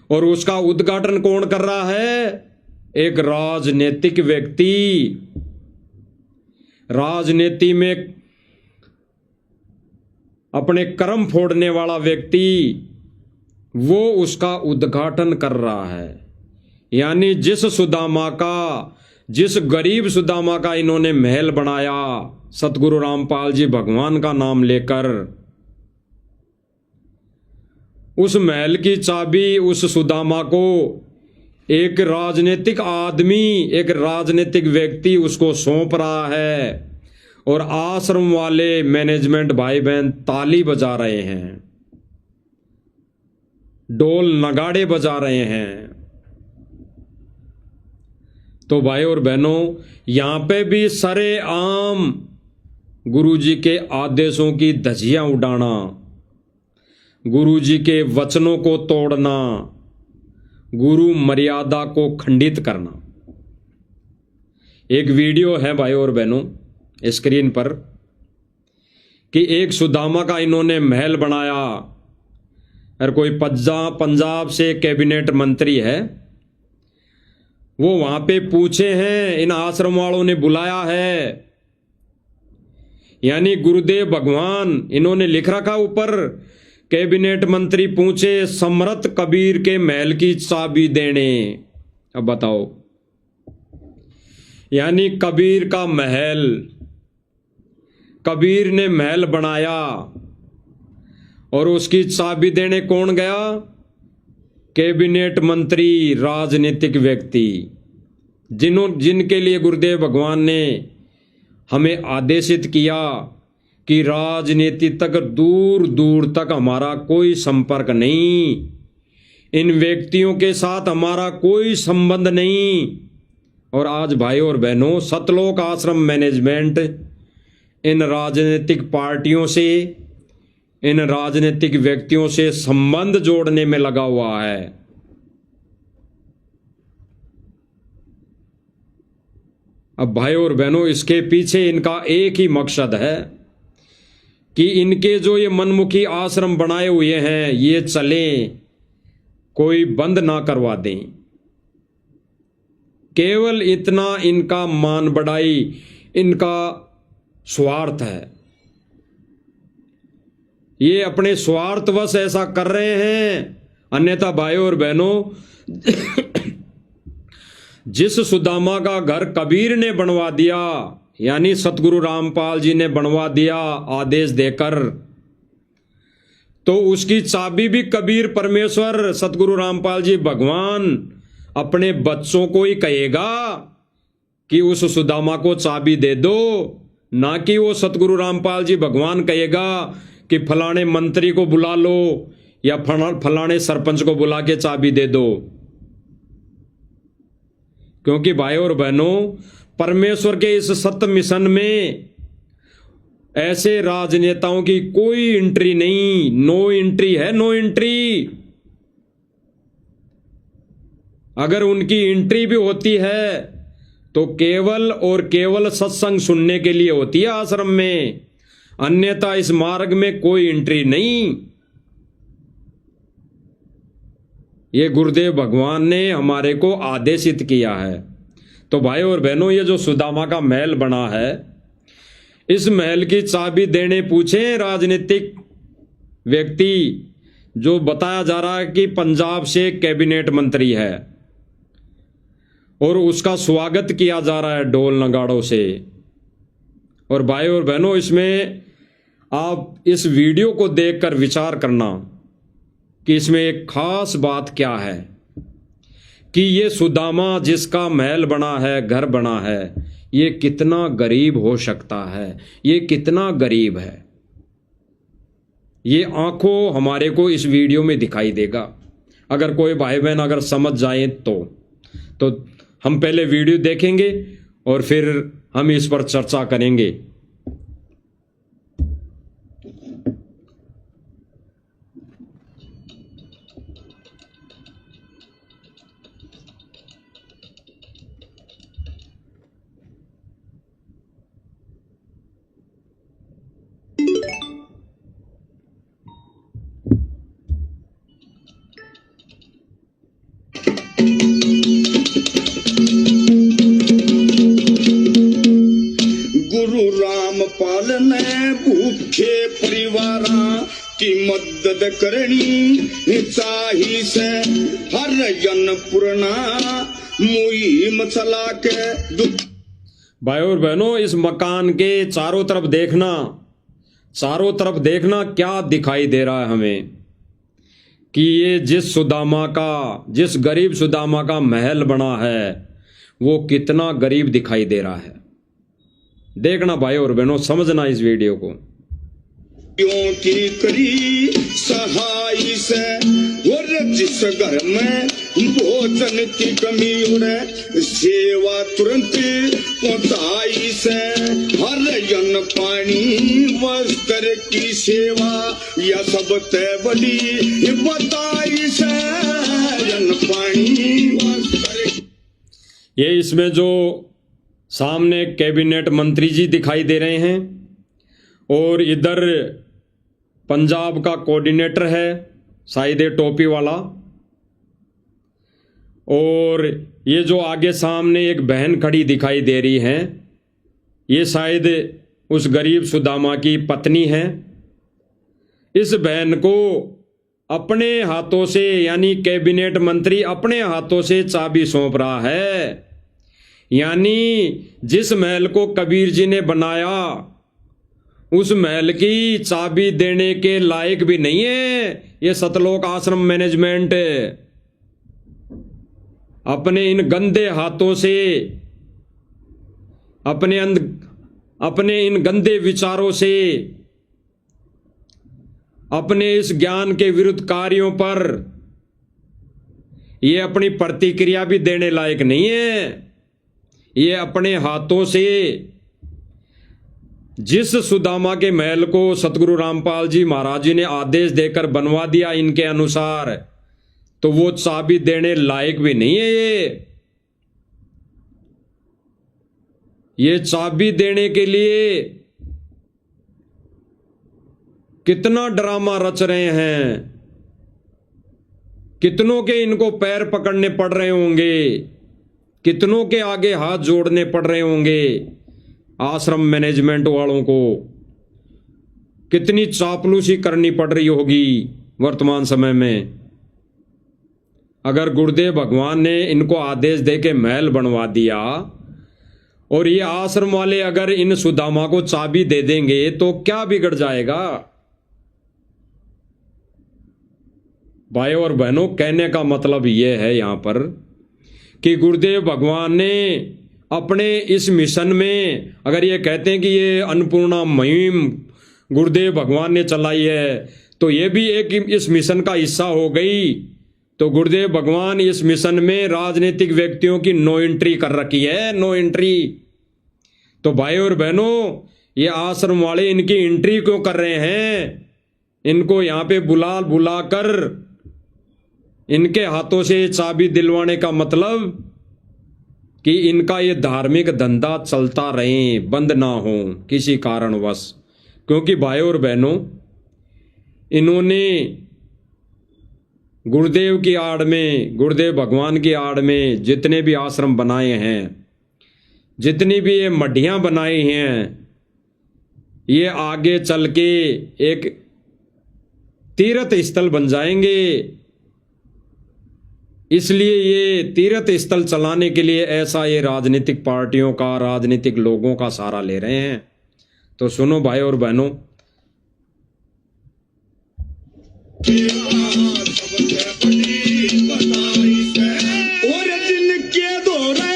और उसका उद्घाटन कौन कर रहा है? एक राजनीतिक व्यक्ति, राजनीति में अपने कर्म फोड़ने वाला व्यक्ति वो उसका उद्घाटन कर रहा है। यानी जिस गरीब सुदामा का इन्होंने महल बनाया सतगुरु रामपाल जी भगवान का नाम लेकर, उस महल की चाबी उस सुदामा को एक राजनीतिक आदमी, एक राजनीतिक व्यक्ति उसको सौंप रहा है और आश्रम वाले मैनेजमेंट भाई बहन ताली बजा रहे हैं, ढोल नगाड़े बजा रहे हैं। तो भाई और बहनों, यहां पे भी सरेआम गुरुजी के आदेशों की धज्जियां उड़ाना, गुरुजी के वचनों को तोड़ना, गुरु मर्यादा को खंडित करना। एक वीडियो है भाई और बहनों स्क्रीन पर कि एक सुदामा का इन्होंने महल बनाया और कोई पंजाब से कैबिनेट मंत्री है, वो वहां पे पूछे हैं, इन आश्रम वालों ने बुलाया है। यानी गुरुदेव भगवान इन्होंने लिख रखा ऊपर, कैबिनेट मंत्री पूछे समर्थ कबीर के महल की चाबी देने। अब बताओ, यानी कबीर का महल, कबीर ने महल बनाया और उसकी चाबी देने कौन गया? कैबिनेट मंत्री, राजनीतिक व्यक्ति, जिनके लिए गुरुदेव भगवान ने हमें आदेशित किया कि राजनीति तक दूर दूर तक हमारा कोई संपर्क नहीं, इन व्यक्तियों के साथ हमारा कोई संबंध नहीं। और आज भाई और बहनों, सतलोक आश्रम मैनेजमेंट इन राजनीतिक पार्टियों से, इन राजनीतिक व्यक्तियों से संबंध जोड़ने में लगा हुआ है। अब भाई और बहनों, इसके पीछे इनका एक ही मकसद है कि इनके जो ये मनमुखी आश्रम बनाए हुए हैं ये चले, कोई बंद ना करवा दें। केवल इतना इनका मान बढ़ाई, इनका स्वार्थ है। ये अपने स्वार्थवश ऐसा कर रहे हैं। अन्यथा भाई और बहनों, जिस सुदामा का घर कबीर ने बनवा दिया, यानी सतगुरु रामपाल जी ने बनवा दिया आदेश देकर, तो उसकी चाबी भी कबीर परमेश्वर सतगुरु रामपाल जी भगवान अपने बच्चों को ही कहेगा कि उस सुदामा को चाबी दे दो, ना कि वो सतगुरु रामपाल जी भगवान कहेगा कि फलाने मंत्री को बुला लो या फलाने सरपंच को बुला के चाबी दे दो। क्योंकि भाई और बहनों, परमेश्वर के इस सत्य मिशन में ऐसे राजनेताओं की कोई एंट्री नहीं, नो एंट्री है, नो एंट्री। अगर उनकी एंट्री भी होती है तो केवल और केवल सत्संग सुनने के लिए होती है आश्रम में, अन्यथा इस मार्ग में कोई एंट्री नहीं। ये गुरुदेव भगवान ने हमारे को आदेशित किया है। तो भाई और बहनों, ये जो सुदामा का महल बना है, इस महल की चाबी देने पूछे राजनीतिक व्यक्ति, जो बताया जा रहा है कि पंजाब से कैबिनेट मंत्री है, और उसका स्वागत किया जा रहा है ढोल नगाड़ों से। और भाई और बहनों, इसमें आप इस वीडियो को देखकर विचार करना कि इसमें एक खास बात क्या है कि ये सुदामा जिसका महल बना है, घर बना है, ये कितना गरीब हो सकता है, ये कितना गरीब है। ये आंखों हमारे को इस वीडियो में दिखाई देगा। अगर कोई भाई बहन अगर समझ जाए तो हम पहले वीडियो देखेंगे और फिर हम इस पर चर्चा करेंगे। गुरु पालने भूखे परिवारा की मदद करनी चाही से हर अन्नपूर्णा मुहिम चला के दुख। भाई और बहनों, इस मकान के चारों तरफ देखना, चारों तरफ देखना क्या दिखाई दे रहा है हमें कि ये जिस गरीब सुदामा का महल बना है वो कितना गरीब दिखाई दे रहा है। देखना भाई और बहनों, समझना इस वीडियो को। की करी सहाय से और जिस घर में भोजन की कमी हो सेवा तुरंत पहुंचाई से हर अन्न पानी वस्त्र की सेवा या सब ते बड़ी बताई से अन्न पानी वस्त्र। ये इसमें जो सामने कैबिनेट मंत्री जी दिखाई दे रहे हैं और इधर पंजाब का कोऑर्डिनेटर है शायद ये टोपी वाला, और ये जो आगे सामने एक बहन खड़ी दिखाई दे रही है ये शायद उस गरीब सुदामा की पत्नी है। इस बहन को अपने हाथों से यानी कैबिनेट मंत्री अपने हाथों से चाबी सौंप रहा है। यानी जिस महल को कबीर जी ने बनाया उस महल की चाबी देने के लायक भी नहीं है ये सतलोक आश्रम मैनेजमेंट। अपने इन गंदे हाथों से, अपने इन गंदे विचारों से, अपने इस ज्ञान के विरुद्ध कार्यों पर ये अपनी प्रतिक्रिया भी देने लायक नहीं है। ये अपने हाथों से जिस सुदामा के महल को सतगुरु रामपाल जी महाराज जी ने आदेश देकर बनवा दिया इनके अनुसार, तो वो चाबी देने लायक भी नहीं है। ये चाबी देने के लिए कितना ड्रामा रच रहे हैं, कितनों के इनको पैर पकड़ने पड़ रहे होंगे, कितनों के आगे हाथ जोड़ने पड़ रहे होंगे। आश्रम मैनेजमेंट वालों को कितनी चापलूसी करनी पड़ रही होगी वर्तमान समय में। अगर गुरुदेव भगवान ने इनको आदेश देके महल बनवा दिया और ये आश्रम वाले अगर इन सुदामा को चाबी दे देंगे तो क्या बिगड़ जाएगा। भाई और बहनों, कहने का मतलब यह है यहां पर कि गुरुदेव भगवान ने अपने इस मिशन में, अगर ये कहते हैं कि ये अन्नपूर्णा मुहिम गुरुदेव भगवान ने चलाई है तो ये भी एक इस मिशन का हिस्सा हो गई। तो गुरुदेव भगवान इस मिशन में राजनीतिक व्यक्तियों की नो एंट्री कर रखी है, नो एंट्री। तो भाई और बहनों, ये आश्रम वाले इनकी एंट्री क्यों कर रहे हैं? इनको यहां पे बुलाकर इनके हाथों से चाबी दिलवाने का मतलब कि इनका ये धार्मिक धंधा चलता रहे, बंद ना हो किसी कारणवश। क्योंकि भाई और बहनों, इन्होंने गुरुदेव की आड़ में, गुरुदेव भगवान की आड़ में जितने भी आश्रम बनाए हैं, जितनी भी ये मढ़ियाँ बनाई हैं, ये आगे चल के एक तीर्थ स्थल बन जाएंगे। इसलिए ये तीर्थ स्थल चलाने के लिए ऐसा ये राजनीतिक पार्टियों का, राजनीतिक लोगों का सहारा ले रहे हैं। तो सुनो भाई और बहनों, और जिनके दौरे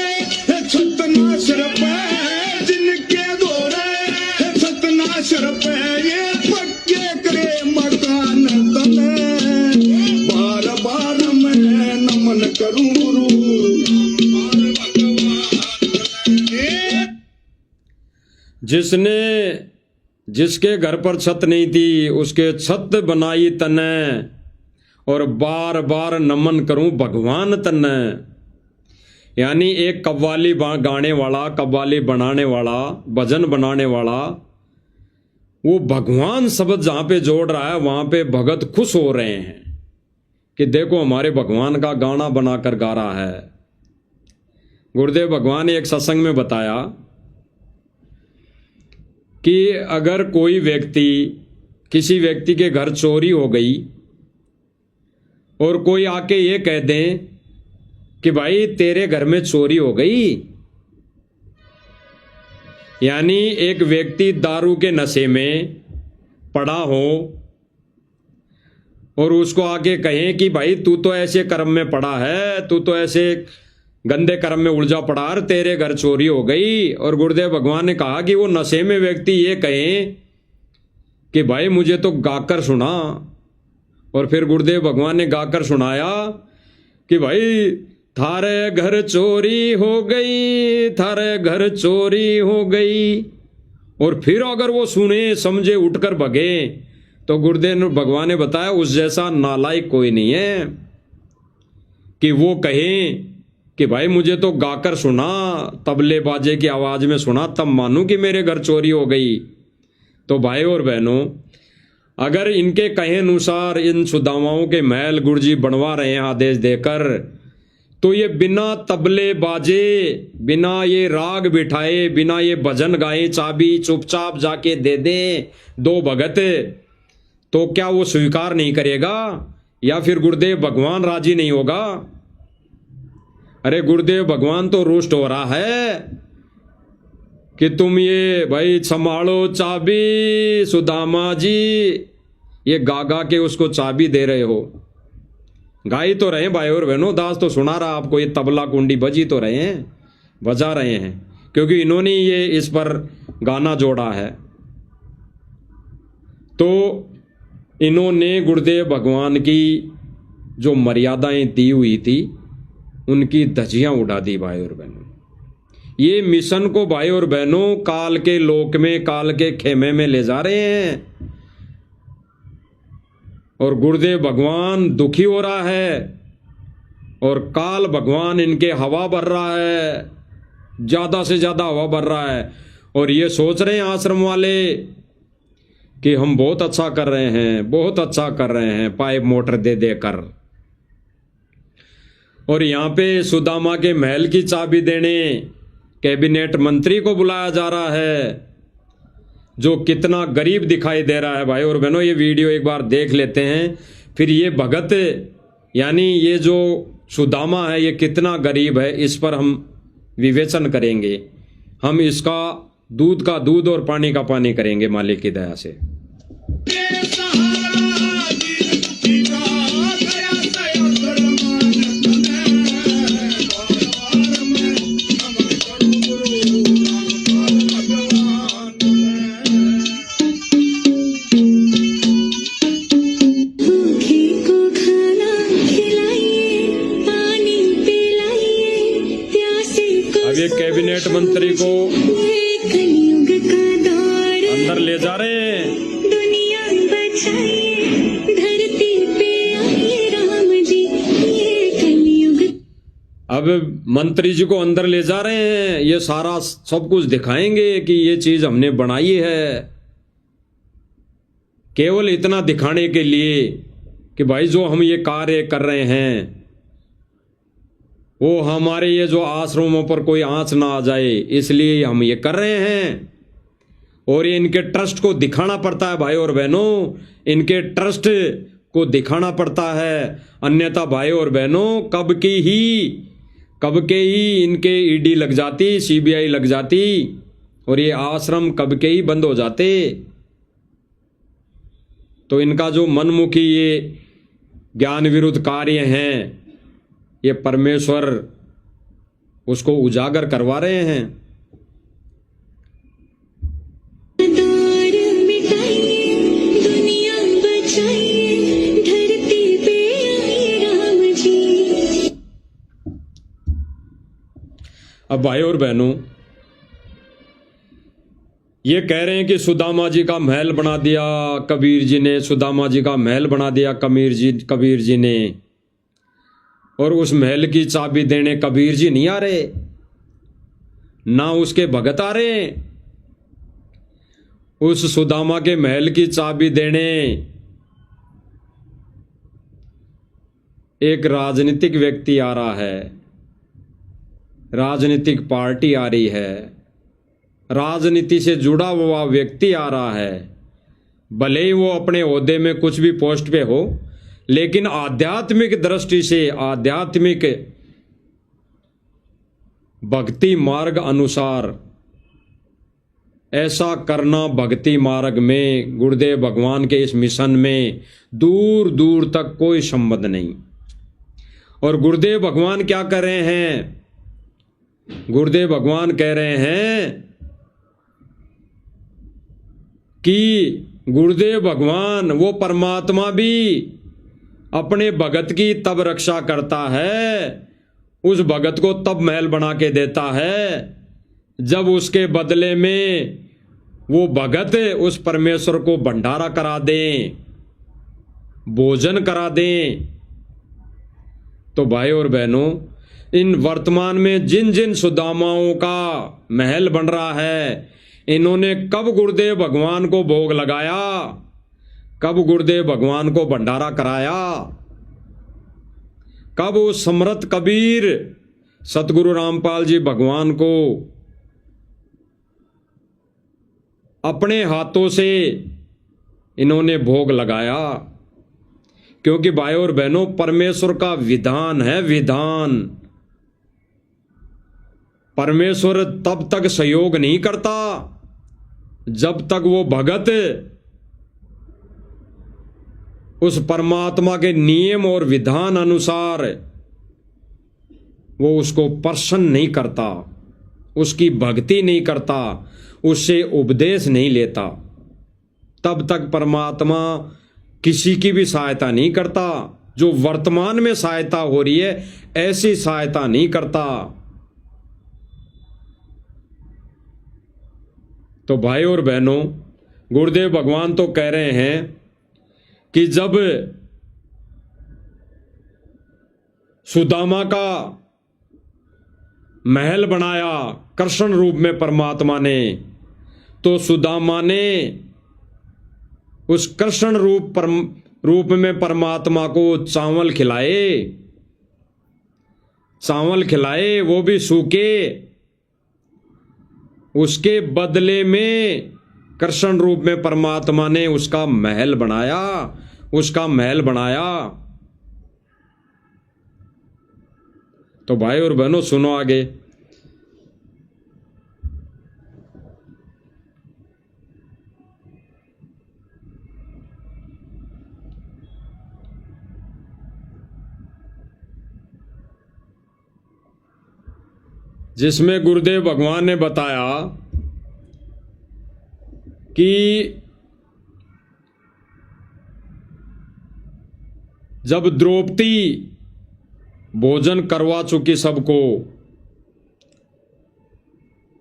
सतना सिर पे, जिनके दौरे सतना सिर पे ये पक्के करे मकान तने बार बार मैं नमन करूं गुरु जिसके घर पर छत नहीं थी उसके छत बनाई तने और बार बार नमन करूं भगवान तने। यानी एक कव्वाली गाने वाला, कव्वाली बनाने वाला, भजन बनाने वाला, वो भगवान शब्द जहां पे जोड़ रहा है वहां पे भगत खुश हो रहे हैं कि देखो हमारे भगवान का गाना बनाकर गा रहा है। गुरुदेव भगवान ने एक सत्संग में बताया कि अगर कोई व्यक्ति, किसी व्यक्ति के घर चोरी हो गई और कोई आके ये कह दे कि भाई तेरे घर में चोरी हो गई, यानी एक व्यक्ति दारू के नशे में पड़ा हो और उसको आके कहें कि भाई तू तो ऐसे कर्म में पड़ा है, तू तो ऐसे गंदे कर्म में उलझा पड़ा और तेरे घर चोरी हो गई। और गुरुदेव भगवान ने कहा कि वो नशे में व्यक्ति ये कहें कि भाई मुझे तो गाकर सुना, और फिर गुरुदेव भगवान ने गाकर सुनाया कि भाई थारे घर चोरी हो गई, थारे घर चोरी हो गई। और फिर अगर वो सुने समझे उठकर भगे तो गुरुदेव भगवान ने बताया उस जैसा नालायक कोई नहीं है कि वो कहें कि भाई मुझे तो गाकर सुना, तबले बाजे की आवाज में सुना, तब मानूं कि मेरे घर चोरी हो गई। तो भाई और बहनों, अगर इनके कहे अनुसार इन सुदामाओं के महल गुरुजी बनवा रहे हैं आदेश देकर, तो ये बिना तबले बाजे, बिना ये राग बिठाए, बिना ये भजन गाए, चाबी चुपचाप जाके दे दे दो भगत, तो क्या वो स्वीकार नहीं करेगा या फिर गुरुदेव भगवान राजी नहीं होगा? अरे गुरुदेव भगवान तो रुष्ट हो रहा है कि तुम ये भाई संभालो चाबी सुदामा जी, ये गा गा के उसको चाबी दे रहे हो। गाई तो रहे भाई और बहनों, दास तो सुना रहा आपको, ये तबला कुंडी बजी तो रहे हैं, बजा रहे हैं, क्योंकि इन्होंने ये इस पर गाना जोड़ा है। तो इन्होंने गुरुदेव भगवान की जो मर्यादाएं दी हुई थी उनकी धज्जियां उड़ा दी भाई और बहनों। ये मिशन को भाई और बहनों काल के लोक में, काल के खेमे में ले जा रहे हैं, और गुरुदेव भगवान दुखी हो रहा है और काल भगवान इनके हवा भर रहा है, ज्यादा से ज्यादा हवा भर रहा है। और ये सोच रहे हैं आश्रम वाले कि हम बहुत अच्छा कर रहे हैं, बहुत अच्छा कर रहे हैं, पाइप मोटर दे देकर। और यहाँ पे सुदामा के महल की चाबी देने कैबिनेट मंत्री को बुलाया जा रहा है, जो कितना गरीब दिखाई दे रहा है भाई और बहनों। ये वीडियो एक बार देख लेते हैं, फिर ये भगत यानी ये जो सुदामा है ये कितना गरीब है, इस पर हम विवेचन करेंगे। हम इसका दूध का दूध और पानी का पानी करेंगे मालिक की दया से। अब ये कैबिनेट मंत्री को अंदर ले जा रहे हैं। दुनिया बचाइए, धरती पे आइए राम जी, ये कलयुग। अब मंत्री जी को अंदर ले जा रहे हैं, ये सारा सब कुछ दिखाएंगे कि ये चीज हमने बनाई है, केवल इतना दिखाने के लिए कि भाई जो हम ये कार्य कर रहे हैं वो हमारे ये जो आश्रमों पर कोई आंच ना आ जाए, इसलिए हम ये कर रहे हैं। और ये इनके ट्रस्ट को दिखाना पड़ता है भाई और बहनों, इनके ट्रस्ट को दिखाना पड़ता है, अन्यथा भाई और बहनों कब के ही इनके ईडी लग जाती, सीबीआई लग जाती और ये आश्रम कब के ही बंद हो जाते। तो इनका जो मनमुखी ये ज्ञान विरुद्ध कार्य हैं, ये परमेश्वर उसको उजागर करवा रहे हैं। दौर मिटाइए, दुनिया बचाइए, धरती पे आइए राम जी। अब भाई और बहनों, ये कह रहे हैं कि सुदामा जी का महल बना दिया कबीर जी ने, सुदामा जी का महल बना दिया कबीर जी ने, और उस महल की चाबी देने कबीर जी नहीं आ रहे, ना उसके भगत आ रहे। उस सुदामा के महल की चाबी देने एक राजनीतिक व्यक्ति आ रहा है, राजनीतिक पार्टी आ रही है, राजनीति से जुड़ा हुआ व्यक्ति आ रहा है, भले ही वो अपने ओहदे में कुछ भी पोस्ट पे हो, लेकिन आध्यात्मिक दृष्टि से, आध्यात्मिक भक्ति मार्ग अनुसार ऐसा करना, भक्ति मार्ग में गुरुदेव भगवान के इस मिशन में दूर दूर तक कोई संबंध नहीं। और गुरुदेव भगवान क्या कर रहे हैं? गुरुदेव भगवान कह रहे हैं कि गुरुदेव भगवान वो परमात्मा भी अपने भगत की तब रक्षा करता है, उस भगत को तब महल बना के देता है जब उसके बदले में वो भगत उस परमेश्वर को भंडारा करा दें, भोजन करा दें। तो भाई और बहनों, इन वर्तमान में जिन जिन सुदामाओं का महल बन रहा है, इन्होंने कब गुरुदेव भगवान को भोग लगाया, कब गुरुदेव भगवान को भंडारा कराया, कब वो समर्थ कबीर सतगुरु रामपाल जी भगवान को अपने हाथों से इन्होंने भोग लगाया? क्योंकि भाई और बहनों, परमेश्वर का विधान है, विधान। परमेश्वर तब तक सहयोग नहीं करता जब तक वो भगत उस परमात्मा के नियम और विधान अनुसार वो उसको प्रसन्न नहीं करता, उसकी भक्ति नहीं करता, उससे उपदेश नहीं लेता, तब तक परमात्मा किसी की भी सहायता नहीं करता। जो वर्तमान में सहायता हो रही है, ऐसी सहायता नहीं करता। तो भाई और बहनों, गुरुदेव भगवान तो कह रहे हैं कि जब सुदामा का महल बनाया कृष्ण रूप में परमात्मा ने, तो सुदामा ने उस कृष्ण रूप में परमात्मा को चावल खिलाए, चावल खिलाए, वो भी सूखे। उसके बदले में कृष्ण रूप में परमात्मा ने उसका महल बनाया, उसका महल बनाया। तो भाई और बहनों, सुनो आगे। जिसमें गुरुदेव भगवान ने बताया कि जब द्रौपदी भोजन करवा चुकी सबको,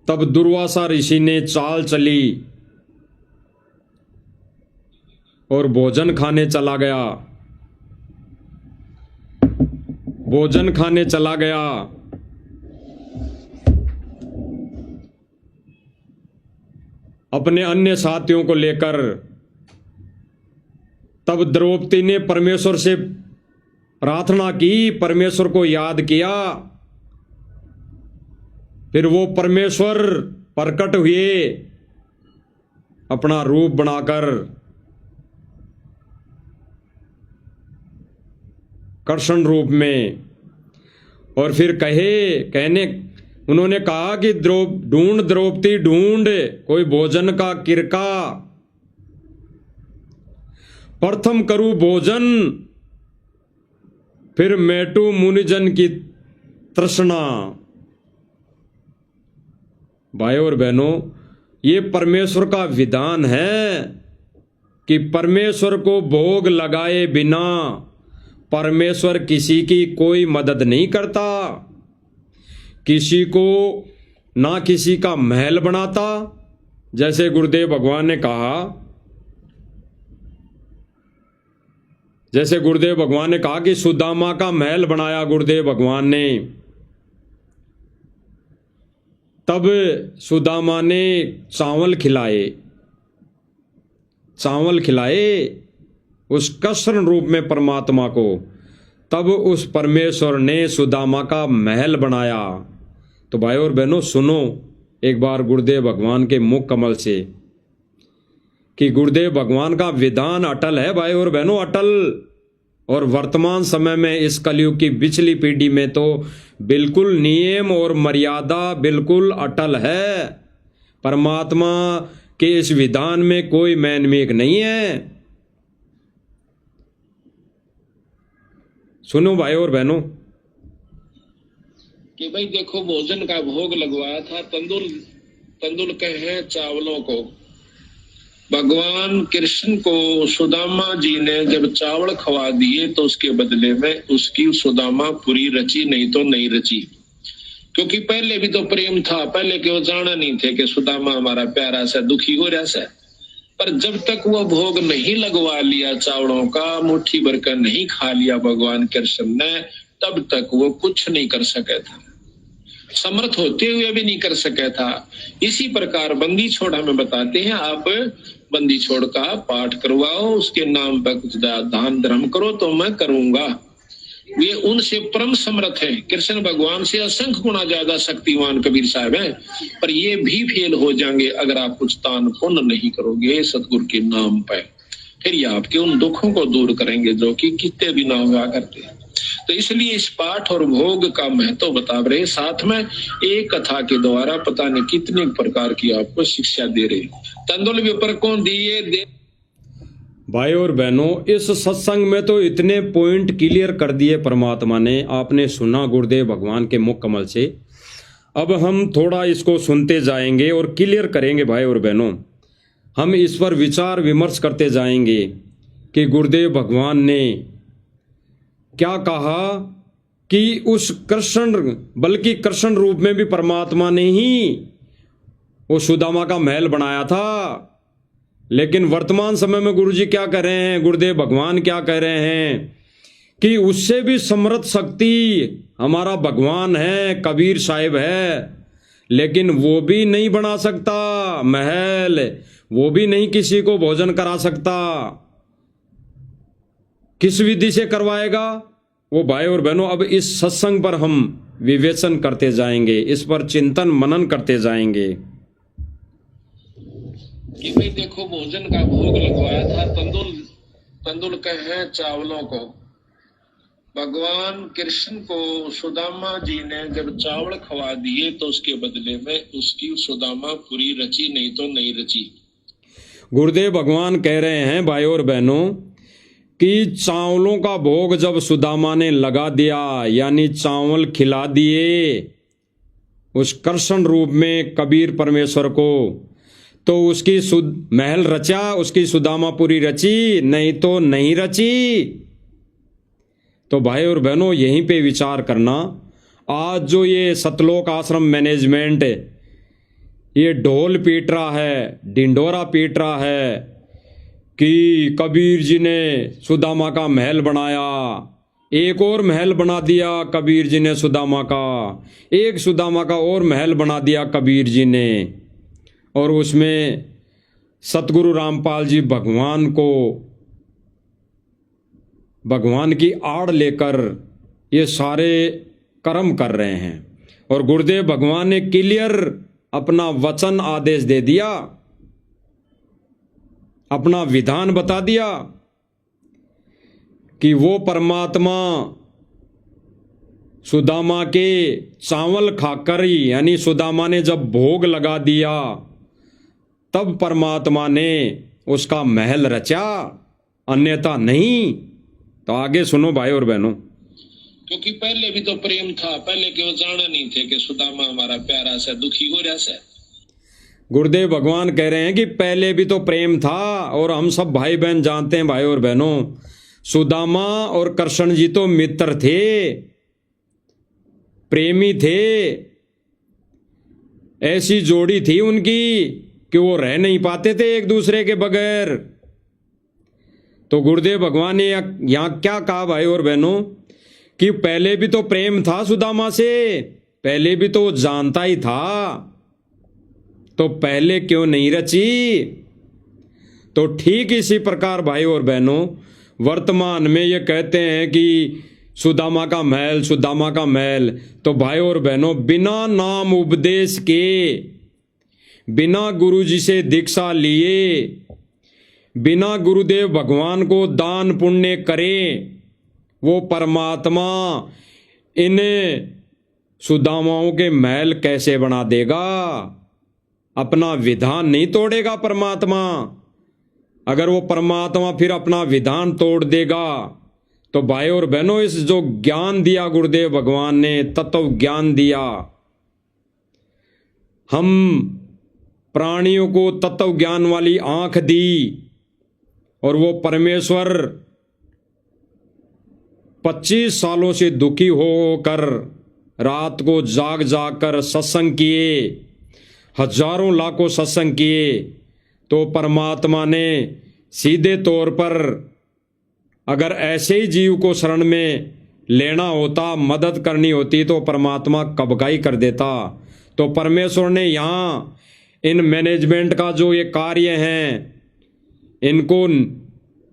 तब दुर्वासा ऋषि ने चाल चली और भोजन खाने चला गया, भोजन खाने चला गया। अपने अन्य साथियों को लेकर। तब द्रौपदी ने परमेश्वर से प्रार्थना की, परमेश्वर को याद किया। फिर वो परमेश्वर प्रकट हुए अपना रूप बनाकर, कृष्ण रूप में। और फिर उन्होंने कहा कि ढूंढ द्रौपदी ढूंढ, कोई भोजन का किरका, प्रथम करूं भोजन, फिर मेटू मुनिजन की तृष्णा। भाई और बहनों, ये परमेश्वर का विधान है कि परमेश्वर को भोग लगाए बिना परमेश्वर किसी की कोई मदद नहीं करता, किसी को ना किसी का महल बनाता। जैसे गुरुदेव भगवान ने कहा, जैसे गुरुदेव भगवान ने कहा कि सुदामा का महल बनाया गुरुदेव भगवान ने, तब सुदामा ने चावल खिलाए, चावल खिलाए उस कृष्ण रूप में परमात्मा को, तब उस परमेश्वर ने सुदामा का महल बनाया। तो भाई और बहनों सुनो, एक बार गुरुदेव भगवान के मुख कमल से कि गुरुदेव भगवान का विधान अटल है भाई और बहनों, अटल। और वर्तमान समय में इस कलयुग की पिछली पीढ़ी में तो बिल्कुल नियम और मर्यादा बिल्कुल अटल है। परमात्मा के इस विधान में कोई मैनमेक नहीं है। सुनो भाई और बहनों कि भाई देखो, भोजन का भोग लगवाया था तंदुल कहे चावलों को। भगवान कृष्ण को सुदामा जी ने जब चावल खवा दिए तो उसके बदले में उसकी सुदामा पूरी रची, नहीं तो नहीं रची। क्योंकि पहले भी तो प्रेम था, पहले के वो जाना नहीं थे कि सुदामा हमारा प्यारा सा दुखी हो रहा सा। पर जब तक वो भोग नहीं लगवा लिया चावलों का, मुट्ठी भर कर नहीं खा लिया भगवान कृष्ण ने, तब तक वो कुछ नहीं कर सका था, समर्थ होते हुए भी नहीं कर सका था। इसी प्रकार बंदी छोड़ हमें बताते हैं, आप बंदी छोड़ का पाठ करवाओ, उसके नाम पर कुछ दान धर्म करो तो मैं करूंगा। वे उनसे परम समर्थ हैं, कृष्ण भगवान से असंख्य गुना ज्यादा शक्तिमान कबीर साहब हैं। पर ये भी फेल हो जाएंगे अगर आप कुछ दान पुण्य नहीं करोगे सतगुरु के नाम पर। फिर ये आपके उन दुखों को दूर करेंगे जो कि कितने भी ना हुआ करते हैं। तो इसलिए इस पाठ और भोग का महत्व बता रहे, साथ में एक कथा के द्वारा पता नहीं कितने प्रकार की आपको शिक्षा दे रहे। तंदुल विपर को दिए दे। भाई और बहनों, इस सत्संग में तो इतने पॉइंट क्लियर कर दिए परमात्मा ने, आपने सुना गुरुदेव भगवान के मुख कमल से। अब हम थोड़ा इसको सुनते जाएंगे और क्लियर करेंगे भाई और बहनों। हम इस पर विचार विमर्श करते जाएंगे कि गुरुदेव भगवान ने क्या कहा कि उस कृष्ण, बल्कि कृष्ण रूप में भी परमात्मा ने ही वो सुदामा का महल बनाया था। लेकिन वर्तमान समय में गुरुजी क्या कह रहे हैं, गुरुदेव भगवान क्या कह रहे हैं कि उससे भी समर्थ शक्ति हमारा भगवान है, कबीर साहिब है, लेकिन वो भी नहीं बना सकता महल, वो भी नहीं किसी को भोजन करा सकता। किस विधि से करवाएगा वो भाई और बहनों, अब इस सत्संग पर हम विवेचन करते जाएंगे, इस पर चिंतन मनन करते जाएंगे। कि भाई देखो, भोजन का भोग लगवाया था तंदुल कहे चावलों को। भगवान कृष्ण को सुदामा जी ने जब चावल खवा दिए तो उसके बदले में उसकी सुदामा पूरी रची, नहीं तो नहीं रची। गुरुदेव भगवान कह रहे हैं भाई और बहनों कि चावलों का भोग जब सुदामा ने लगा दिया, यानी चावल खिला दिए उस कृष्ण रूप में कबीर परमेश्वर को, तो उसकी महल रचा, उसकी सुदामा पूरी रची, नहीं तो नहीं रची। तो भाई और बहनों, यहीं पे विचार करना। आज जो ये सतलोक आश्रम मैनेजमेंट ये ढोल पीट रहा है, डिंडोरा पीट रहा है कि कबीर जी ने सुदामा का महल बनाया, एक और महल बना दिया कबीर जी ने सुदामा का, एक सुदामा का और महल बना दिया कबीर जी ने, और उसमें सतगुरु रामपाल जी भगवान की आड़ लेकर ये सारे कर्म कर रहे हैं। और गुरुदेव भगवान ने क्लियर अपना वचन आदेश दे दिया, अपना विधान बता दिया कि वो परमात्मा सुदामा के चावल खाकर ही, यानी सुदामा ने जब भोग लगा दिया तब परमात्मा ने उसका महल रचा, अन्यथा नहीं। तो आगे सुनो भाई और बहनों। क्योंकि पहले भी तो प्रेम था, पहले के वो जाना नहीं थे कि सुदामा हमारा प्यारा सा दुखी हो रहा सा। गुरुदेव भगवान कह रहे हैं कि पहले भी तो प्रेम था, और हम सब भाई बहन जानते हैं भाई और बहनों, सुदामा और कृष्ण जी तो मित्र थे, प्रेमी थे, ऐसी जोड़ी थी उनकी कि वो रह नहीं पाते थे एक दूसरे के बगैर। तो गुरुदेव भगवान ने यहां क्या कहा भाई और बहनों कि पहले भी तो प्रेम था सुदामा से, पहले भी तो जानता ही था, तो पहले क्यों नहीं रची। तो ठीक इसी प्रकार भाई और बहनों, वर्तमान में ये कहते हैं कि सुदामा का महल, सुदामा का महल, तो भाई और बहनों बिना नाम उपदेश के बिना गुरुजी से दीक्षा लिए, बिना गुरुदेव भगवान को दान पुण्य करें, वो परमात्मा इन सुदामाओं के महल कैसे बना देगा? अपना विधान नहीं तोड़ेगा परमात्मा। अगर वो परमात्मा फिर अपना विधान तोड़ देगा तो भाई और बहनों, इस जो ज्ञान दिया गुरुदेव भगवान ने, तत्व ज्ञान दिया, हम प्राणियों को तत्व ज्ञान वाली आंख दी, और वो परमेश्वर 25 सालों से दुखी होकर रात को जाग जाग कर सत्संग किए, हजारों लाखों सत्संग किए, तो परमात्मा ने सीधे तौर पर अगर ऐसे ही जीव को शरण में लेना होता, मदद करनी होती, तो परमात्मा कबकाई कर देता। तो परमेश्वर ने यहाँ इन मैनेजमेंट का जो ये कार्य हैं, इनको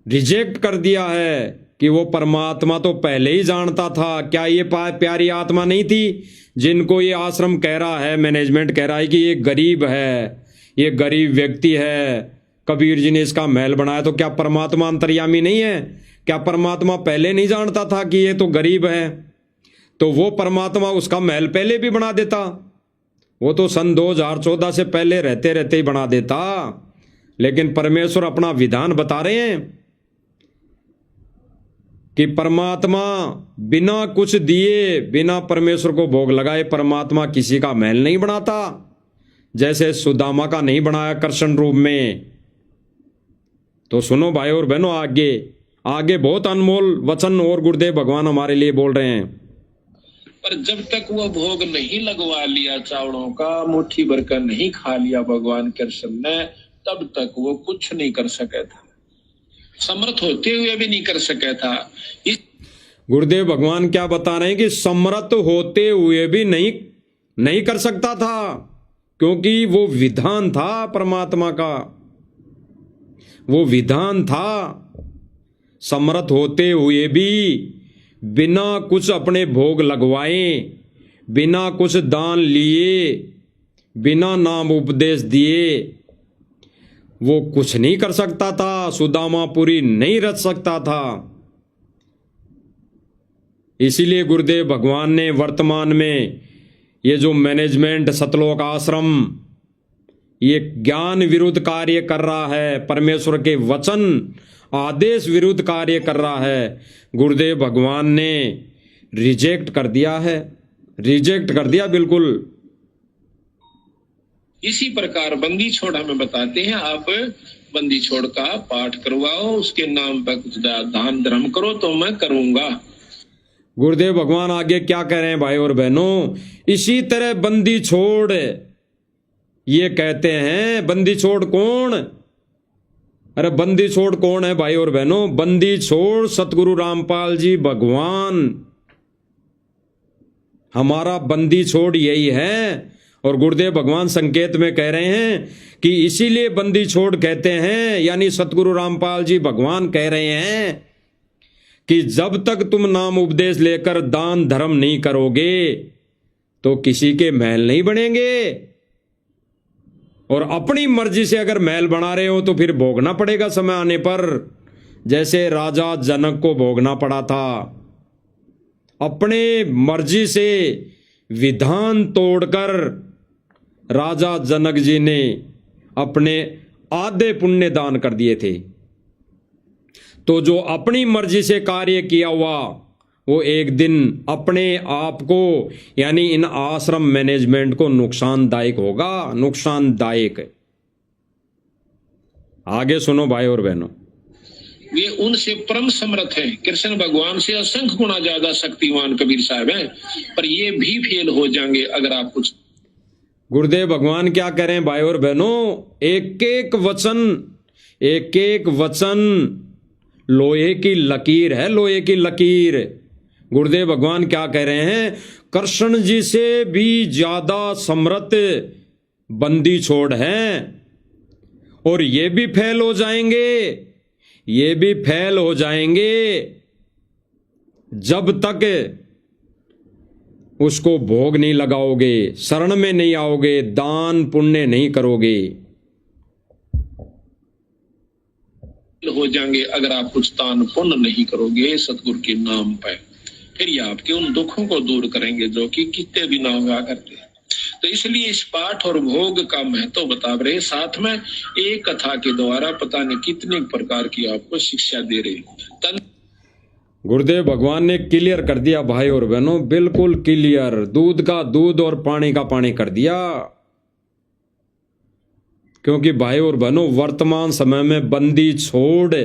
रिजेक्ट कर दिया है कि वो परमात्मा तो पहले ही जानता था। क्या ये प्यारी आत्मा नहीं थी जिनको ये आश्रम कह रहा है, मैनेजमेंट कह रहा है कि ये गरीब है, ये गरीब व्यक्ति है, कबीर जी ने इसका महल बनाया? तो क्या परमात्मा अंतर्यामी नहीं है? क्या परमात्मा पहले नहीं जानता था कि ये तो गरीब है? तो वो परमात्मा उसका महल पहले भी बना देता, वो तो सन 2014 से पहले रहते रहते ही बना देता। लेकिन परमेश्वर अपना विधान बता रहे हैं कि परमात्मा बिना कुछ दिए, बिना परमेश्वर को भोग लगाए, परमात्मा किसी का महल नहीं बनाता, जैसे सुदामा का नहीं बनाया कृष्ण रूप में। तो सुनो भाई और बहनों, आगे आगे बहुत अनमोल वचन और गुरुदेव भगवान हमारे लिए बोल रहे हैं। पर जब तक वो भोग नहीं लगवा लिया चावड़ों का, मुट्ठी भर कर नहीं खा लिया भगवान कृष्ण ने, तब तक वो कुछ नहीं कर सका था, समर्थ होते हुए भी नहीं कर सका था। इस गुरुदेव भगवान क्या बता रहे हैं कि समर्थ होते हुए भी नहीं कर सकता था, क्योंकि वो विधान था परमात्मा का, वो विधान था। समर्थ होते हुए भी बिना कुछ अपने भोग लगवाए, बिना कुछ दान लिए, बिना नाम उपदेश दिए, वो कुछ नहीं कर सकता था, सुदामापुरी नहीं रच सकता था। इसीलिए गुरुदेव भगवान ने वर्तमान में ये जो मैनेजमेंट सतलोक आश्रम ये ज्ञान विरुद्ध कार्य कर रहा है, परमेश्वर के वचन आदेश विरुद्ध कार्य कर रहा है, गुरुदेव भगवान ने रिजेक्ट कर दिया है, रिजेक्ट कर दिया बिल्कुल। इसी प्रकार बंदी छोड़ हमें बताते हैं, आप बंदी छोड़ का पाठ करवाओ, उसके नाम पर कुछ दान धर्म करो तो मैं करूंगा। गुरुदेव भगवान आगे क्या कह रहे हैं भाई और बहनों? इसी तरह बंदी छोड़ ये कहते हैं। बंदी छोड़ कौन? अरे बंदी छोड़ कौन है भाई और बहनों? बंदी छोड़ सतगुरु रामपाल जी भगवान, हमारा बंदी छोड़ यही है। और गुरुदेव भगवान संकेत में कह रहे हैं कि इसीलिए बंदी छोड़ कहते हैं, यानी सतगुरु रामपाल जी भगवान कह रहे हैं कि जब तक तुम नाम उपदेश लेकर दान धर्म नहीं करोगे तो किसी के महल नहीं बनेंगे। और अपनी मर्जी से अगर महल बना रहे हो तो फिर भोगना पड़ेगा समय आने पर, जैसे राजा जनक को भोगना पड़ा था। अपने मर्जी से विधान तोड़कर राजा जनक जी ने अपने आधे पुण्य दान कर दिए थे। तो जो अपनी मर्जी से कार्य किया हुआ वो एक दिन अपने आप को, यानी इन आश्रम मैनेजमेंट को नुकसानदायक होगा, नुकसानदायक। आगे सुनो भाई और बहनों, वे उनसे परम समर्थ हैं, कृष्ण भगवान से असंख्य गुना ज्यादा शक्तिमान कबीर साहब हैं, पर ये भी फेल हो जाएंगे अगर आप कुछ। गुरुदेव भगवान क्या कह रहे हैं भाई और बहनों? एक एक वचन लोहे की लकीर है, लोहे की लकीर। गुरुदेव भगवान क्या कह रहे हैं? कृष्ण जी से भी ज्यादा समर्थ बंदी छोड़ हैं, और ये भी फेल हो जाएंगे, ये भी फेल हो जाएंगे जब तक उसको भोग नहीं लगाओगे, शरण में नहीं आओगे, दान पुण्य नहीं करोगे, हो जाएंगे अगर आप कुछ दान पुण्य नहीं करोगे सतगुरु के नाम पर, फिर ये आपके उन दुखों को दूर करेंगे जो कि कितने भी ना हुआ करते हैं। तो इसलिए इस पाठ और भोग का महत्व बता रहे, साथ में एक कथा के द्वारा पता नहीं कितने प्रकार की आपको शिक्षा दे रहे। गुरुदेव भगवान ने क्लियर कर दिया भाई और बहनों, बिल्कुल क्लियर, दूध का दूध और पानी का पानी कर दिया। क्योंकि भाई और बहनों वर्तमान समय में बंदी छोड़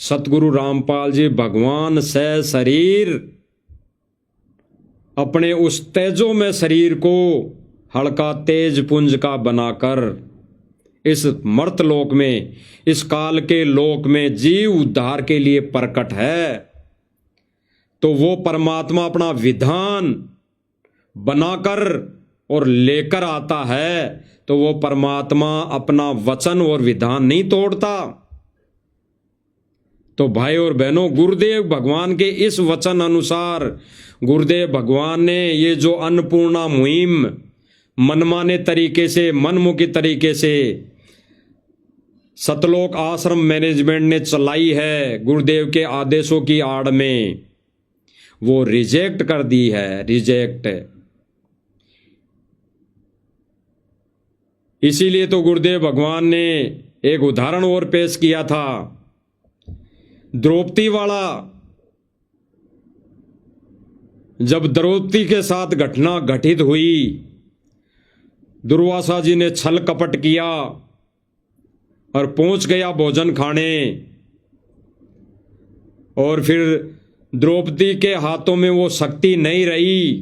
सतगुरु रामपाल जी भगवान से शरीर अपने उस तेजो में शरीर को हल्का तेज पुंज का बनाकर इस मर्त लोक में, इस काल के लोक में जीव उद्धार के लिए प्रकट है। तो वो परमात्मा अपना विधान बनाकर और लेकर आता है, तो वो परमात्मा अपना वचन और विधान नहीं तोड़ता। तो भाई और बहनों, गुरुदेव भगवान के इस वचन अनुसार गुरुदेव भगवान ने ये जो अन्नपूर्णा मुहिम मनमाने तरीके से, मनमुखी तरीके से सतलोक आश्रम मैनेजमेंट ने चलाई है, गुरुदेव के आदेशों की आड़ में, वो रिजेक्ट कर दी है, रिजेक्ट। इसीलिए तो गुरुदेव भगवान ने एक उदाहरण और पेश किया था, द्रौपदी वाला। जब द्रौपदी के साथ घटना घटित हुई, दुर्वासा जी ने छल कपट किया और पहुंच गया भोजन खाने, और फिर द्रौपदी के हाथों में वो शक्ति नहीं रही,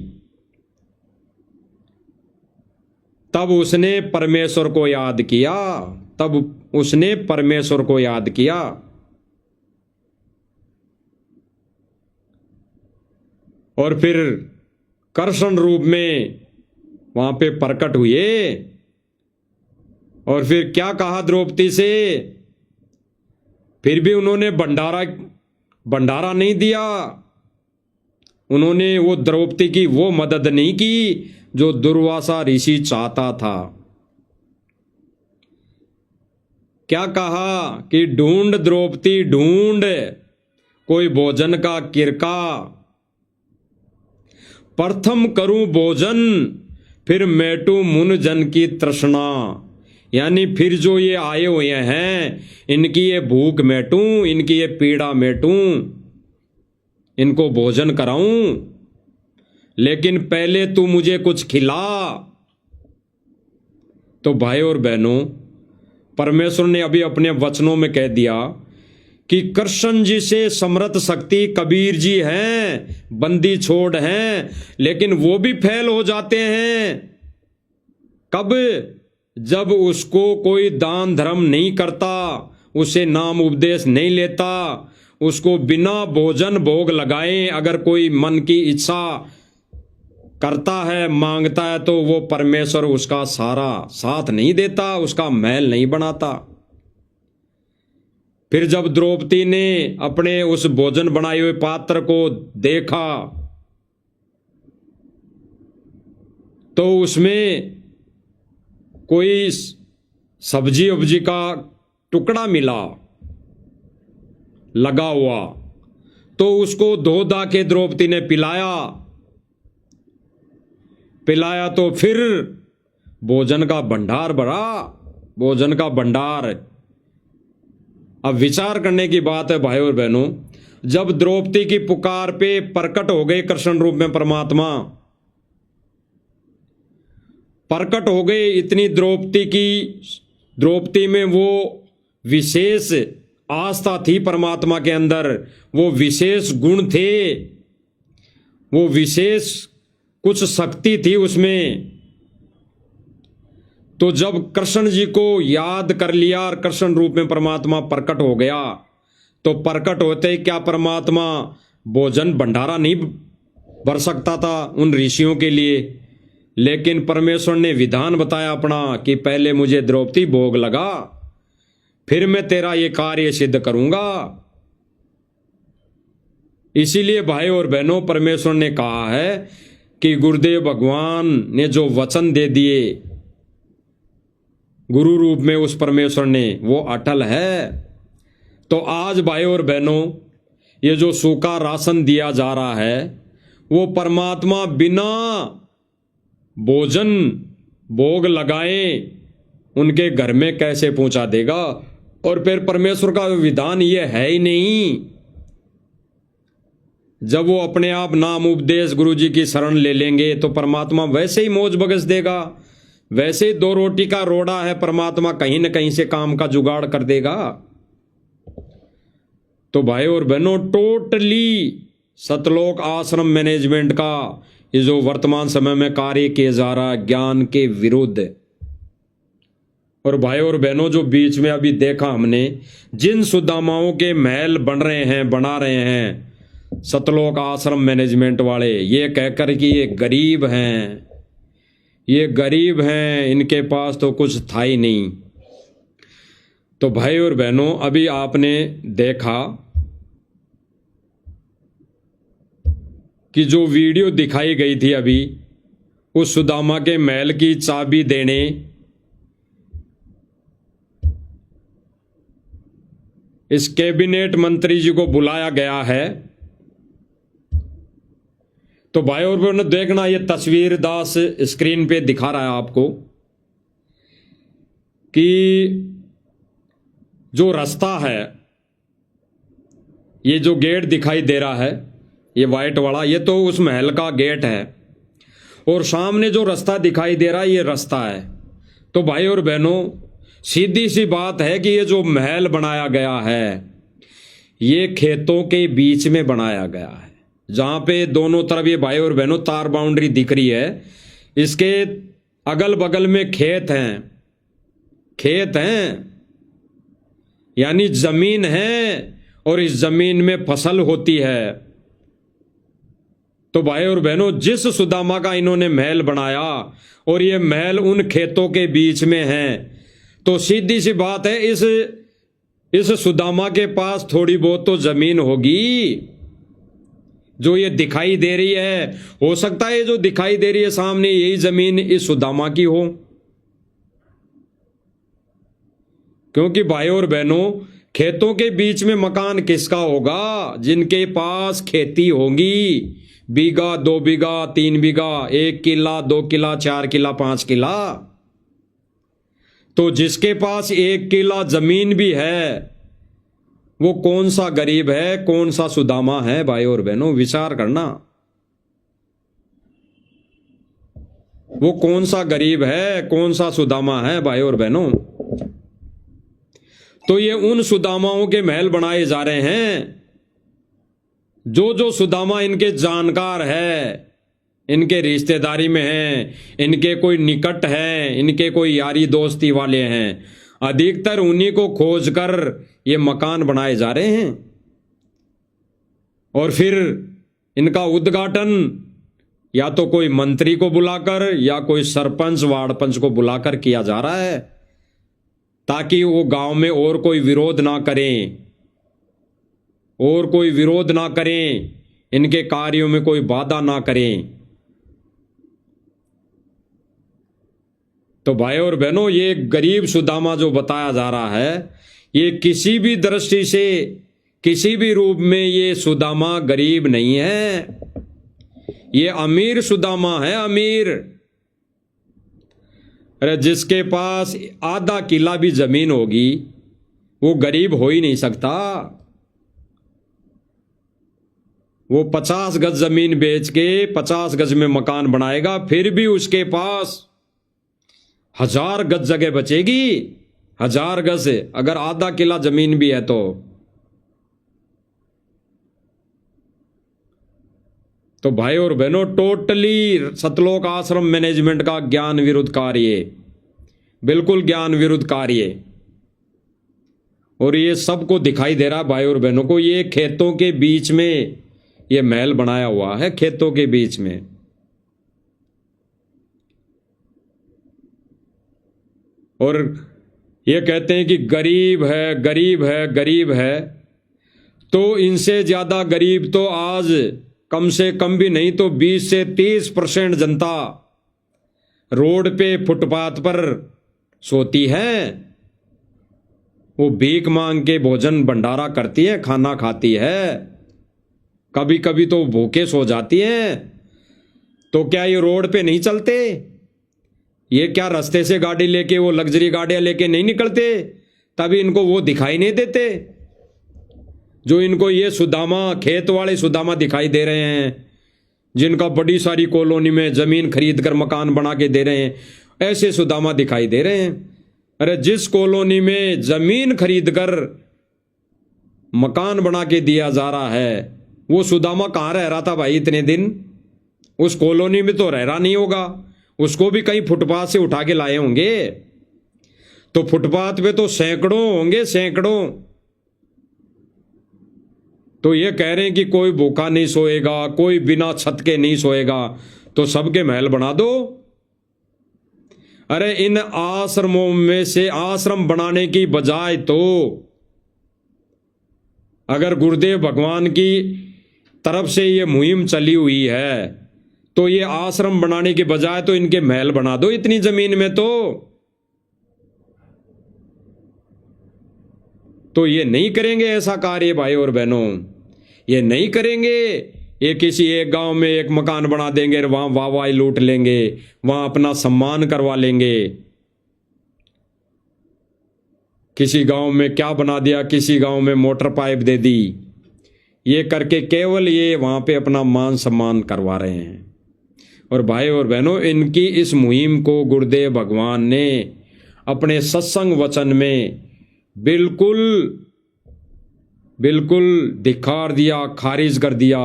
तब उसने परमेश्वर को याद किया, तब उसने परमेश्वर को याद किया। और फिर कृष्ण रूप में वहां पे प्रकट हुए, और फिर क्या कहा द्रौपदी से, फिर भी उन्होंने भंडारा नहीं दिया, उन्होंने वो द्रौपदी की वो मदद नहीं की जो दुर्वासा ऋषि चाहता था। क्या कहा कि ढूंढ द्रौपदी ढूंढ कोई भोजन का किरका, प्रथम करूं भोजन फिर मेटू मुन जन की तृष्णा। यानी फिर जो ये आए हुए हैं, इनकी ये भूख मेटूं, इनकी ये पीड़ा मेटूं, इनको भोजन कराऊं, लेकिन पहले तू मुझे कुछ खिला। तो भाई और बहनों, परमेश्वर ने अभी अपने वचनों में कह दिया कि कृष्ण जी से समर्थ शक्ति कबीर जी हैं, बंदी छोड़ हैं, लेकिन वो भी फेल हो जाते हैं। कब? जब उसको कोई दान धर्म नहीं करता, उसे नाम उपदेश नहीं लेता, उसको बिना भोजन भोग लगाए अगर कोई मन की इच्छा करता है, मांगता है, तो वो परमेश्वर उसका सारा साथ नहीं देता, उसका महल नहीं बनाता। फिर जब द्रौपदी ने अपने उस भोजन बनाए हुए पात्र को देखा, तो उसमें कोई सब्जी उब्जी का टुकड़ा मिला लगा हुआ, तो उसको धो धा के द्रौपदी ने पिलाया तो फिर भोजन का भंडार भरा, भोजन का भंडार। अब विचार करने की बात है भाई और बहनों, जब द्रौपदी की पुकार पे प्रकट हो गए कृष्ण रूप में परमात्मा, प्रकट हो गए, इतनी द्रौपदी में वो विशेष आस्था थी परमात्मा के अंदर, वो विशेष गुण थे, वो विशेष कुछ शक्ति थी उसमें। तो जब कृष्ण जी को याद कर लिया और कृष्ण रूप में परमात्मा प्रकट हो गया, तो प्रकट होते ही क्या परमात्मा भोजन भंडारा नहीं भर सकता था उन ऋषियों के लिए? लेकिन परमेश्वर ने विधान बताया अपना कि पहले मुझे द्रौपदी भोग लगा, फिर मैं तेरा ये कार्य सिद्ध करूंगा। इसीलिए भाई और बहनों, परमेश्वर ने कहा है कि गुरुदेव भगवान ने जो वचन दे दिए गुरु रूप में उस परमेश्वर ने, वो अटल है। तो आज भाई और बहनों, ये जो सूखा राशन दिया जा रहा है वो परमात्मा बिना भोजन भोग लगाए उनके घर में कैसे पहुंचा देगा? और फिर परमेश्वर का विधान ये है ही नहीं। जब वो अपने आप नाम उपदेश गुरु जी की शरण ले लेंगे तो परमात्मा वैसे ही मौज बगस देगा। वैसे ही 2 रोटी का रोड़ा है, परमात्मा कहीं न कहीं से काम का जुगाड़ कर देगा। तो भाई और बहनों, टोटली सतलोक आश्रम मैनेजमेंट का ये जो वर्तमान समय में कार्य किया जा रहा है ज्ञान के विरुद्ध। और भाई और बहनों, जो बीच में अभी देखा हमने, जिन सुदामाओं के महल बन रहे हैं, बना रहे हैं सतलोक आश्रम मैनेजमेंट वाले, ये कहकर कि ये गरीब हैं, ये गरीब हैं, इनके पास तो कुछ था ही नहीं। तो भाई और बहनों, अभी आपने देखा कि जो वीडियो दिखाई गई थी अभी, उस सुदामा के महल की चाबी देने इस कैबिनेट मंत्री जी को बुलाया गया है। तो भाई और बहनों देखना, ये तस्वीर दास स्क्रीन पे दिखा रहा है आपको कि जो रास्ता है, ये जो गेट दिखाई दे रहा है, ये वाइट वाला, ये तो उस महल का गेट है। और सामने जो रास्ता दिखाई दे रहा है, ये रास्ता है। तो भाई और बहनों, सीधी सी बात है कि ये जो महल बनाया गया है, ये खेतों के बीच में बनाया गया है, जहां पे दोनों तरफ ये भाई और बहनों तार बाउंड्री दिख रही है। इसके अगल बगल में खेत हैं, खेत हैं, यानी जमीन है, और इस जमीन में फसल होती है। तो भाई और बहनों, जिस सुदामा का इन्होंने महल बनाया और ये महल उन खेतों के बीच में है, तो सीधी सी बात है इस सुदामा के पास थोड़ी बहुत तो जमीन होगी। जो ये दिखाई दे रही है, हो सकता है जो दिखाई दे रही है सामने, यही जमीन इस सुदामा की हो। क्योंकि भाई और बहनों, खेतों के बीच में मकान किसका होगा? जिनके पास खेती होगी, बीघा, 2 बीघा, 3 बीघा, 1 किला, 2 किला, 4 किला, 5 किला। तो जिसके पास 1 किला जमीन भी है, वो कौन सा गरीब है, कौन सा सुदामा है? भाई और बहनों, विचार करना, वो कौन सा गरीब है, कौन सा सुदामा है? भाई और बहनों, तो ये उन सुदामाओं के महल बनाए जा रहे हैं जो सुदामा इनके जानकार है, इनके रिश्तेदारी में हैं, इनके कोई निकट हैं, इनके कोई यारी दोस्ती वाले हैं। अधिकतर उन्हीं को खोजकर ये मकान बनाए जा रहे हैं। और फिर इनका उद्घाटन या तो कोई मंत्री को बुलाकर या कोई सरपंच वार्ड पंच को बुलाकर किया जा रहा है, ताकि वो गांव में और कोई विरोध ना करें, और कोई विरोध ना करें, इनके कार्यों में कोई बाधा ना करें। तो भाई और बहनों, ये गरीब सुदामा जो बताया जा रहा है, ये किसी भी दृष्टि से, किसी भी रूप में ये सुदामा गरीब नहीं है, ये अमीर सुदामा है, अमीर। अरे जिसके पास आधा किला भी जमीन होगी, वो गरीब हो ही नहीं सकता। वो 50 गज जमीन बेच के 50 गज में मकान बनाएगा, फिर भी उसके पास 1000 गज जगह बचेगी। 1000 गज से अगर आधा किला जमीन भी है तो भाई और बहनों, टोटली सतलोक आश्रम मैनेजमेंट का ज्ञान विरुद्ध कार्य, बिल्कुल ज्ञान विरुद्ध कार्य। और ये सबको दिखाई दे रहा है भाई और बहनों को, ये खेतों के बीच में ये महल बनाया हुआ है, खेतों के बीच में। और ये कहते हैं कि गरीब है, गरीब है, गरीब है। तो इनसे ज्यादा गरीब तो आज कम से कम भी नहीं तो 20 से 30% जनता रोड पे फुटपाथ पर सोती है। वो भीख मांग के भोजन भंडारा करती है, खाना खाती है, कभी कभी तो भूखे सो जाती है। तो क्या ये रोड पे नहीं चलते? ये क्या रास्ते से गाड़ी लेके, वो लग्जरी गाड़ियां लेके नहीं निकलते? तभी इनको वो दिखाई नहीं देते जो इनको ये सुदामा, खेत वाले सुदामा दिखाई दे रहे हैं, जिनका बड़ी सारी कॉलोनी में जमीन खरीद कर मकान बना के दे रहे हैं, ऐसे सुदामा दिखाई दे रहे हैं। अरे जिस कॉलोनी में जमीन खरीद कर मकान बना के दिया जा रहा है, वो सुदामा कहाँ रह रहा था भाई इतने दिन? उस कॉलोनी में तो रह रहा नहीं होगा, उसको भी कहीं फुटपाथ से उठा के लाए होंगे। तो फुटपाथ पे तो सैकड़ों होंगे, सैकड़ों। तो ये कह रहे हैं कि कोई भूखा नहीं सोएगा, कोई बिना छत के नहीं सोएगा, तो सबके महल बना दो। अरे इन आश्रमों में से आश्रम बनाने की बजाय तो अगर गुरुदेव भगवान की तरफ से ये मुहिम चली हुई है तो ये आश्रम बनाने के बजाय तो इनके महल बना दो इतनी जमीन में। तो ये नहीं करेंगे ऐसा कार्य भाई और बहनों, ये नहीं करेंगे। ये किसी एक गांव में एक मकान बना देंगे, वहां वाहवाही लूट लेंगे, वहां अपना सम्मान करवा लेंगे। किसी गांव में क्या बना दिया, किसी गांव में मोटर पाइप दे दी, ये करके केवल ये वहां पे अपना मान सम्मान करवा रहे हैं। और भाई और बहनों, इनकी इस मुहिम को गुरुदेव भगवान ने अपने सत्संग वचन में बिल्कुल धिक्कार दिया, खारिज कर दिया।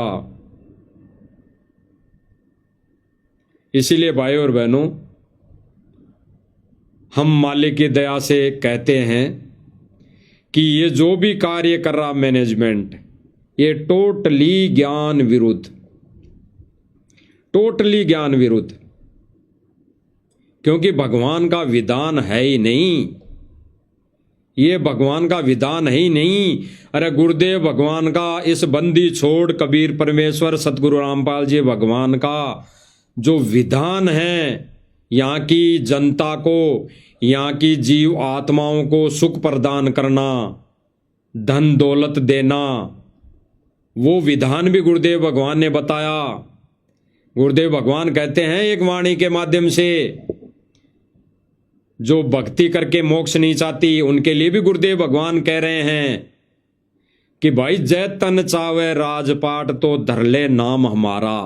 इसीलिए भाई और बहनों, हम मालिक की दया से कहते हैं कि ये जो भी कार्य कर रहा मैनेजमेंट, ये टोटली ज्ञान विरुद्ध, टोटली ज्ञान विरुद्ध, क्योंकि भगवान का विधान है ही नहीं, ये भगवान का विधान है ही नहीं। अरे गुरुदेव भगवान का इस बंदी छोड़ कबीर परमेश्वर सतगुरु रामपाल जी भगवान का जो विधान है, यहाँ की जनता को, यहाँ की जीव आत्माओं को सुख प्रदान करना, धन दौलत देना, वो विधान भी गुरुदेव भगवान ने बताया। गुरुदेव भगवान कहते हैं एक वाणी के माध्यम से, जो भक्ति करके मोक्ष नहीं चाहती उनके लिए भी गुरुदेव भगवान कह रहे हैं कि भाई जय तन चावे राजपाट तो धर ले नाम हमारा।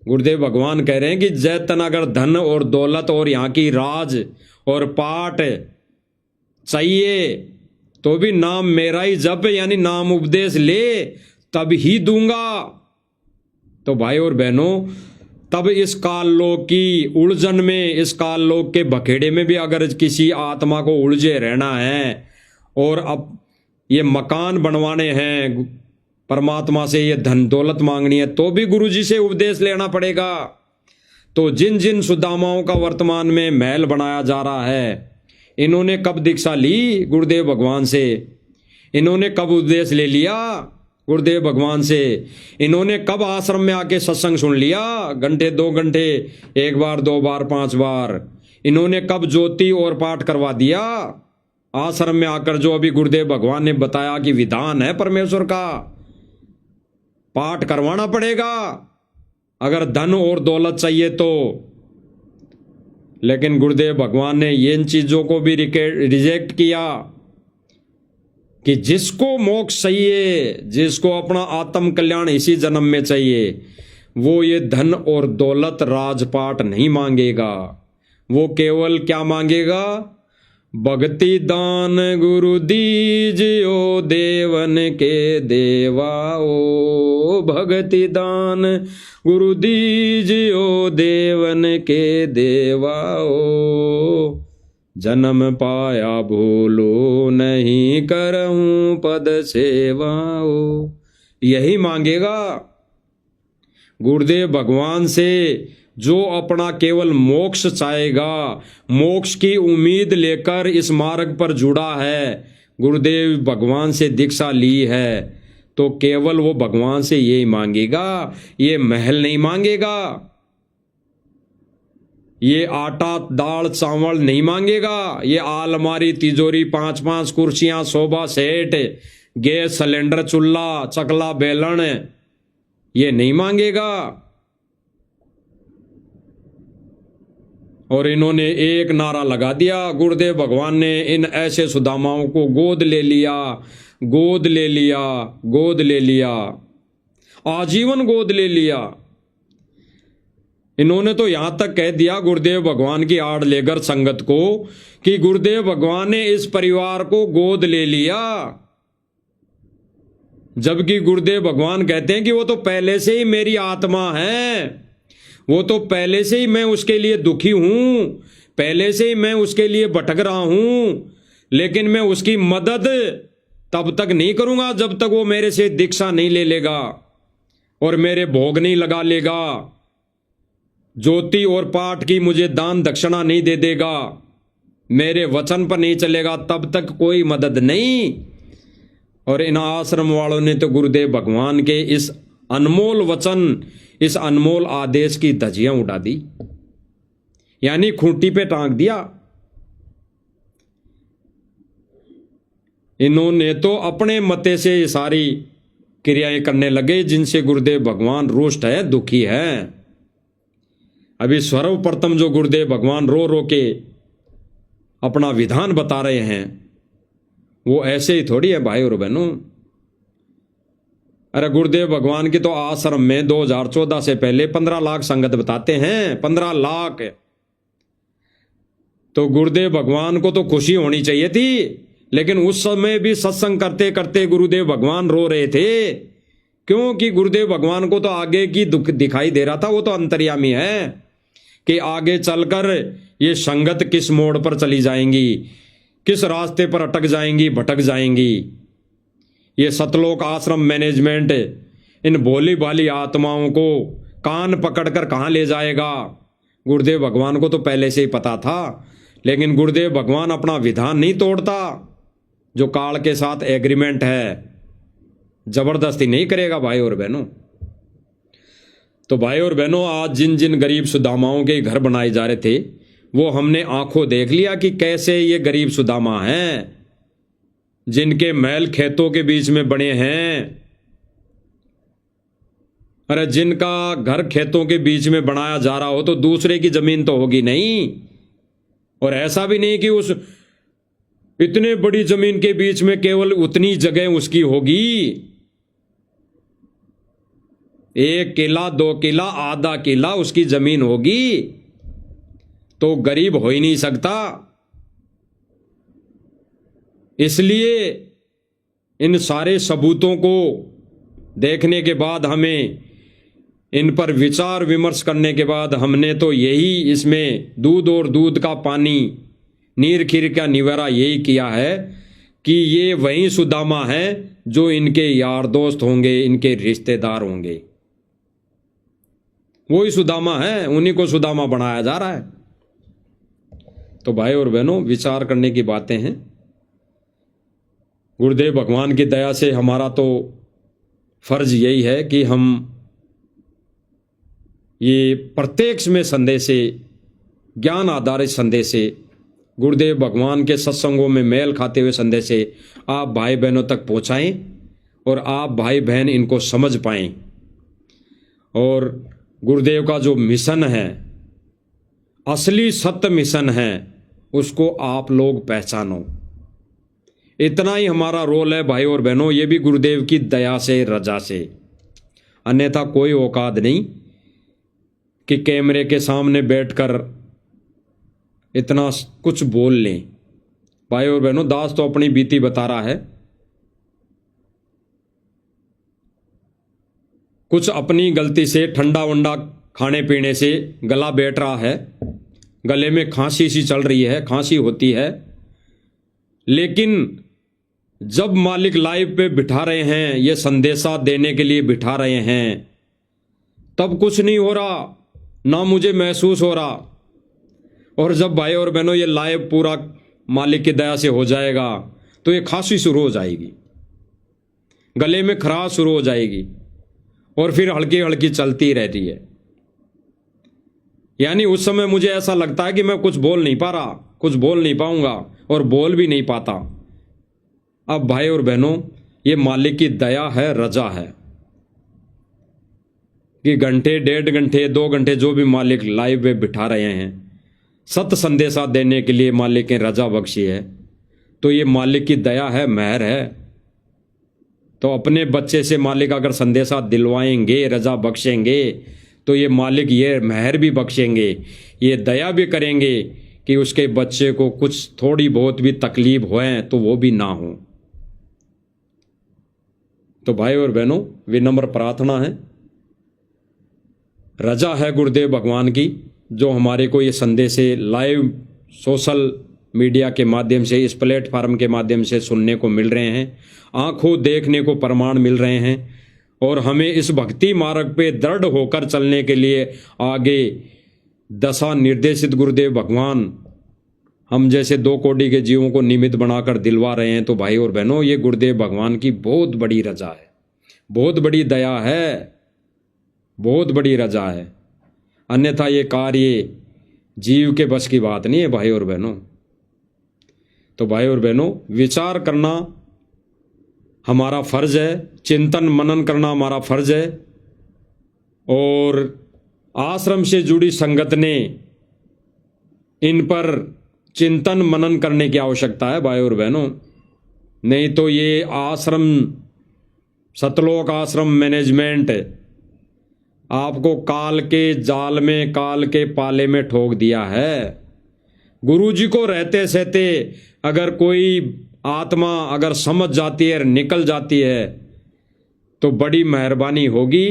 गुरुदेव भगवान कह रहे हैं कि जय तन अगर धन और दौलत और यहाँ की राज और पाट चाहिए तो भी नाम मेरा ही जप, यानी नाम उपदेश ले, तब ही दूंगा। तो भाई और बहनों, तब इस काल लोक की उलझन में, इस काल लोक के बखेड़े में भी अगर किसी आत्मा को उलझे रहना है और अब ये मकान बनवाने हैं, परमात्मा से ये धन दौलत मांगनी है, तो भी गुरु जी से उपदेश लेना पड़ेगा। तो जिन जिन सुदामाओं का वर्तमान में महल बनाया जा रहा है, इन्होंने कब दीक्षा ली गुरुदेव भगवान से? इन्होंने कब उपदेश ले लिया गुरुदेव भगवान से? इन्होंने कब आश्रम में आके सत्संग सुन लिया? घंटे 2 घंटे, 1 बार 2 बार 5 बार? इन्होंने कब ज्योति और पाठ करवा दिया आश्रम में आकर? जो अभी गुरुदेव भगवान ने बताया कि विधान है परमेश्वर का, पाठ करवाना पड़ेगा अगर धन और दौलत चाहिए तो। लेकिन गुरुदेव भगवान ने इन चीजों को भी रिजेक्ट किया कि जिसको मोक्ष चाहिए, जिसको अपना आत्म कल्याण इसी जन्म में चाहिए, वो ये धन और दौलत राजपाट नहीं मांगेगा। वो केवल क्या मांगेगा? भक्ति दान गुरु दीजियो देवन के देवाओ, भक्ति दान गुरु दीजियो देवन के देवाओ, जन्म पाया भूलो नहीं करऊं पद सेवाओ। यही मांगेगा गुरुदेव भगवान से जो अपना केवल मोक्ष चाहेगा, मोक्ष की उम्मीद लेकर इस मार्ग पर जुड़ा है, गुरुदेव भगवान से दीक्षा ली है, तो केवल वो भगवान से यही मांगेगा, ये महल नहीं मांगेगा, ये आटा दाल चावल नहीं मांगेगा, ये आलमारी तिजोरी 5-5 कुर्सियां सोफा सेट गैस सिलेंडर चूल्हा चकला बेलन ये नहीं मांगेगा। और इन्होंने एक नारा लगा दिया, गुरुदेव भगवान ने इन ऐसे सुदामाओं को गोद ले लिया, गोद ले लिया, गोद ले लिया, आजीवन गोद ले लिया। इन्होंने तो यहां तक कह दिया गुरुदेव भगवान की आड़ लेकर संगत को कि गुरुदेव भगवान ने इस परिवार को गोद ले लिया, जबकि गुरुदेव भगवान कहते हैं कि वो तो पहले से ही मेरी आत्मा है, वो तो पहले से ही मैं उसके लिए दुखी हूं, पहले से ही मैं उसके लिए भटक रहा हूं, लेकिन मैं उसकी मदद तब तक नहीं करूंगा जब तक वो मेरे से दीक्षा नहीं ले लेगा और मेरे भोग नहीं लगा लेगा, ज्योति और पाठ की मुझे दान दक्षिणा नहीं दे देगा, मेरे वचन पर नहीं चलेगा, तब तक कोई मदद नहीं। और इन आश्रम वालों ने तो गुरुदेव भगवान के इस अनमोल वचन, इस अनमोल आदेश की धज्जियां उड़ा दी, यानी खूंटी पे टांग दिया। इन्होंने तो अपने मते से ये सारी क्रियाएं करने लगे जिनसे गुरुदेव भगवान रुष्ट है, दुखी है। अभी सर्वप्रथम जो गुरुदेव भगवान रो रो के अपना विधान बता रहे हैं वो ऐसे ही थोड़ी है भाई और बहनों। अरे गुरुदेव भगवान की तो आश्रम में 2014 से पहले 15 लाख संगत बताते हैं, 15 लाख। तो गुरुदेव भगवान को तो खुशी होनी चाहिए थी, लेकिन उस समय भी सत्संग करते करते गुरुदेव भगवान रो रहे थे, क्योंकि गुरुदेव भगवान को तो आगे की दुख दिखाई दे रहा था, वो तो अंतर्यामी है कि आगे चलकर ये संगत किस मोड़ पर चली जाएंगी, किस रास्ते पर अटक जाएंगी, भटक जाएंगी। ये सतलोक आश्रम मैनेजमेंट इन भोली भाली आत्माओं को कान पकड़कर कहाँ ले जाएगा, गुरुदेव भगवान को तो पहले से ही पता था। लेकिन गुरुदेव भगवान अपना विधान नहीं तोड़ता, जो काल के साथ एग्रीमेंट है, जबरदस्ती नहीं करेगा भाई और बहनों। तो भाई और बहनों, आज जिन जिन गरीब सुदामाओं के घर बनाए जा रहे थे वो हमने आंखों देख लिया कि कैसे ये गरीब सुदामा हैं, जिनके महल खेतों के बीच में बने हैं। अरे जिनका घर खेतों के बीच में बनाया जा रहा हो तो दूसरे की जमीन तो होगी नहीं, और ऐसा भी नहीं कि उस इतने बड़ी जमीन के बीच में केवल उतनी जगह उसकी होगी। 1 किला 2 किला आधा किला उसकी जमीन होगी, तो गरीब हो ही नहीं सकता। इसलिए इन सारे सबूतों को देखने के बाद, हमें इन पर विचार विमर्श करने के बाद, हमने तो यही इसमें दूध और दूध का पानी, नीर खीर का निवारा यही किया है कि ये वही सुदामा है जो इनके यार दोस्त होंगे, इनके रिश्तेदार होंगे। वही सुदामा है, उन्हीं को सुदामा बनाया जा रहा है। तो भाई और बहनों, विचार करने की बातें हैं। गुरुदेव भगवान की दया से हमारा तो फर्ज यही है कि हम ये प्रत्यक्ष में संदेशे, ज्ञान आधारित संदेशे, गुरुदेव भगवान के सत्संगों में मेल खाते हुए संदेशे आप भाई बहनों तक पहुंचाएं और आप भाई बहन इनको समझ पाएं। और गुरुदेव का जो मिशन है, असली सत्य मिशन है, उसको आप लोग पहचानो। इतना ही हमारा रोल है भाई और बहनों, ये भी गुरुदेव की दया से, रजा से। अन्यथा कोई औकात नहीं कि कैमरे के सामने बैठकर इतना कुछ बोल लें। भाई और बहनों, दास तो अपनी बीती बता रहा है, कुछ अपनी गलती से ठंडा वंडा खाने पीने से गला बैठ रहा है, गले में खांसी सी चल रही है, खांसी होती है। लेकिन जब मालिक लाइव पे बिठा रहे हैं, ये संदेशा देने के लिए बिठा रहे हैं, तब कुछ नहीं हो रहा, ना मुझे महसूस हो रहा। और जब भाई और बहनों ये लाइव पूरा मालिक की दया से हो जाएगा तो ये खांसी शुरू हो जाएगी। गले में खराश शुरू हो जाएगी और फिर हल्की हल्की चलती रहती है। यानी उस समय मुझे ऐसा लगता है कि मैं कुछ बोल नहीं पा रहा, कुछ बोल नहीं पाऊंगा और बोल भी नहीं पाता। अब भाई और बहनों, ये मालिक की दया है, रजा है कि घंटे, 1.5 घंटे, 2 घंटे जो भी मालिक लाइव में बिठा रहे हैं, सत्य संदेशा देने के लिए मालिक ने रजा बख्शी है, तो ये मालिक की दया है, मेहर है। तो अपने बच्चे से मालिक अगर संदेशा दिलवाएंगे, रजा बख्शेंगे, तो ये मालिक ये मेहर भी बख्शेंगे, ये दया भी करेंगे कि उसके बच्चे को कुछ थोड़ी बहुत भी तकलीफ होए तो वो भी ना हो। तो भाई और बहनों, विनम्र प्रार्थना है, रजा है गुरुदेव भगवान की, जो हमारे को ये संदेश लाइव सोशल मीडिया के माध्यम से, इस प्लेटफार्म के माध्यम से सुनने को मिल रहे हैं, आंखों देखने को प्रमाण मिल रहे हैं, और हमें इस भक्ति मार्ग पे दृढ़ होकर चलने के लिए आगे दशा निर्देशित गुरुदेव भगवान हम जैसे 2 कोटि के जीवों को निमित्त बनाकर दिलवा रहे हैं। तो भाई और बहनों, ये गुरुदेव भगवान की बहुत बड़ी रजा है, बहुत बड़ी दया है, बहुत बड़ी रजा है। अन्यथा ये कार्य जीव के बस की बात नहीं है भाई और बहनों। तो भाई और बहनों, विचार करना हमारा फर्ज है, चिंतन मनन करना हमारा फर्ज है, और आश्रम से जुड़ी संगत ने इन पर चिंतन मनन करने की आवश्यकता है भाई और बहनों। नहीं तो ये आश्रम, सतलोक आश्रम मैनेजमेंट आपको काल के जाल में, काल के पाले में ठोक दिया है। गुरुजी को रहते सहते अगर कोई आत्मा अगर समझ जाती है, निकल जाती है, तो बड़ी मेहरबानी होगी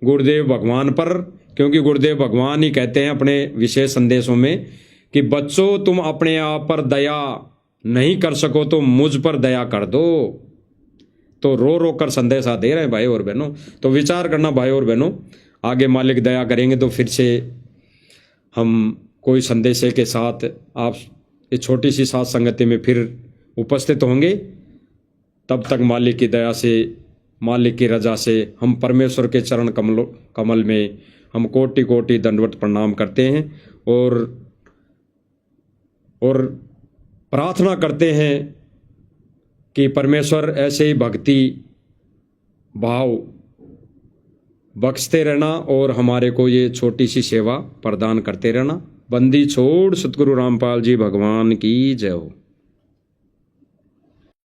गुरुदेव भगवान पर, क्योंकि गुरुदेव भगवान ही कहते हैं अपने विशेष संदेशों में कि बच्चों, तुम अपने आप पर दया नहीं कर सको तो मुझ पर दया कर दो। तो रो रो कर संदेशा दे रहे हैं भाई और बहनों। तो विचार करना भाई और बहनों, आगे मालिक दया करेंगे तो फिर से हम कोई संदेश के साथ आप इस छोटी सी साथ संगति में फिर उपस्थित होंगे। तब तक मालिक की दया से, मालिक की रजा से हम परमेश्वर के चरण कमल में हम कोटि कोटि दंडवत प्रणाम करते हैं और प्रार्थना करते हैं कि परमेश्वर ऐसे ही भक्ति भाव बख्शते रहना और हमारे को ये छोटी सी सेवा प्रदान करते रहना। बंदी छोड़ सतगुरु रामपाल जी भगवान की जय हो।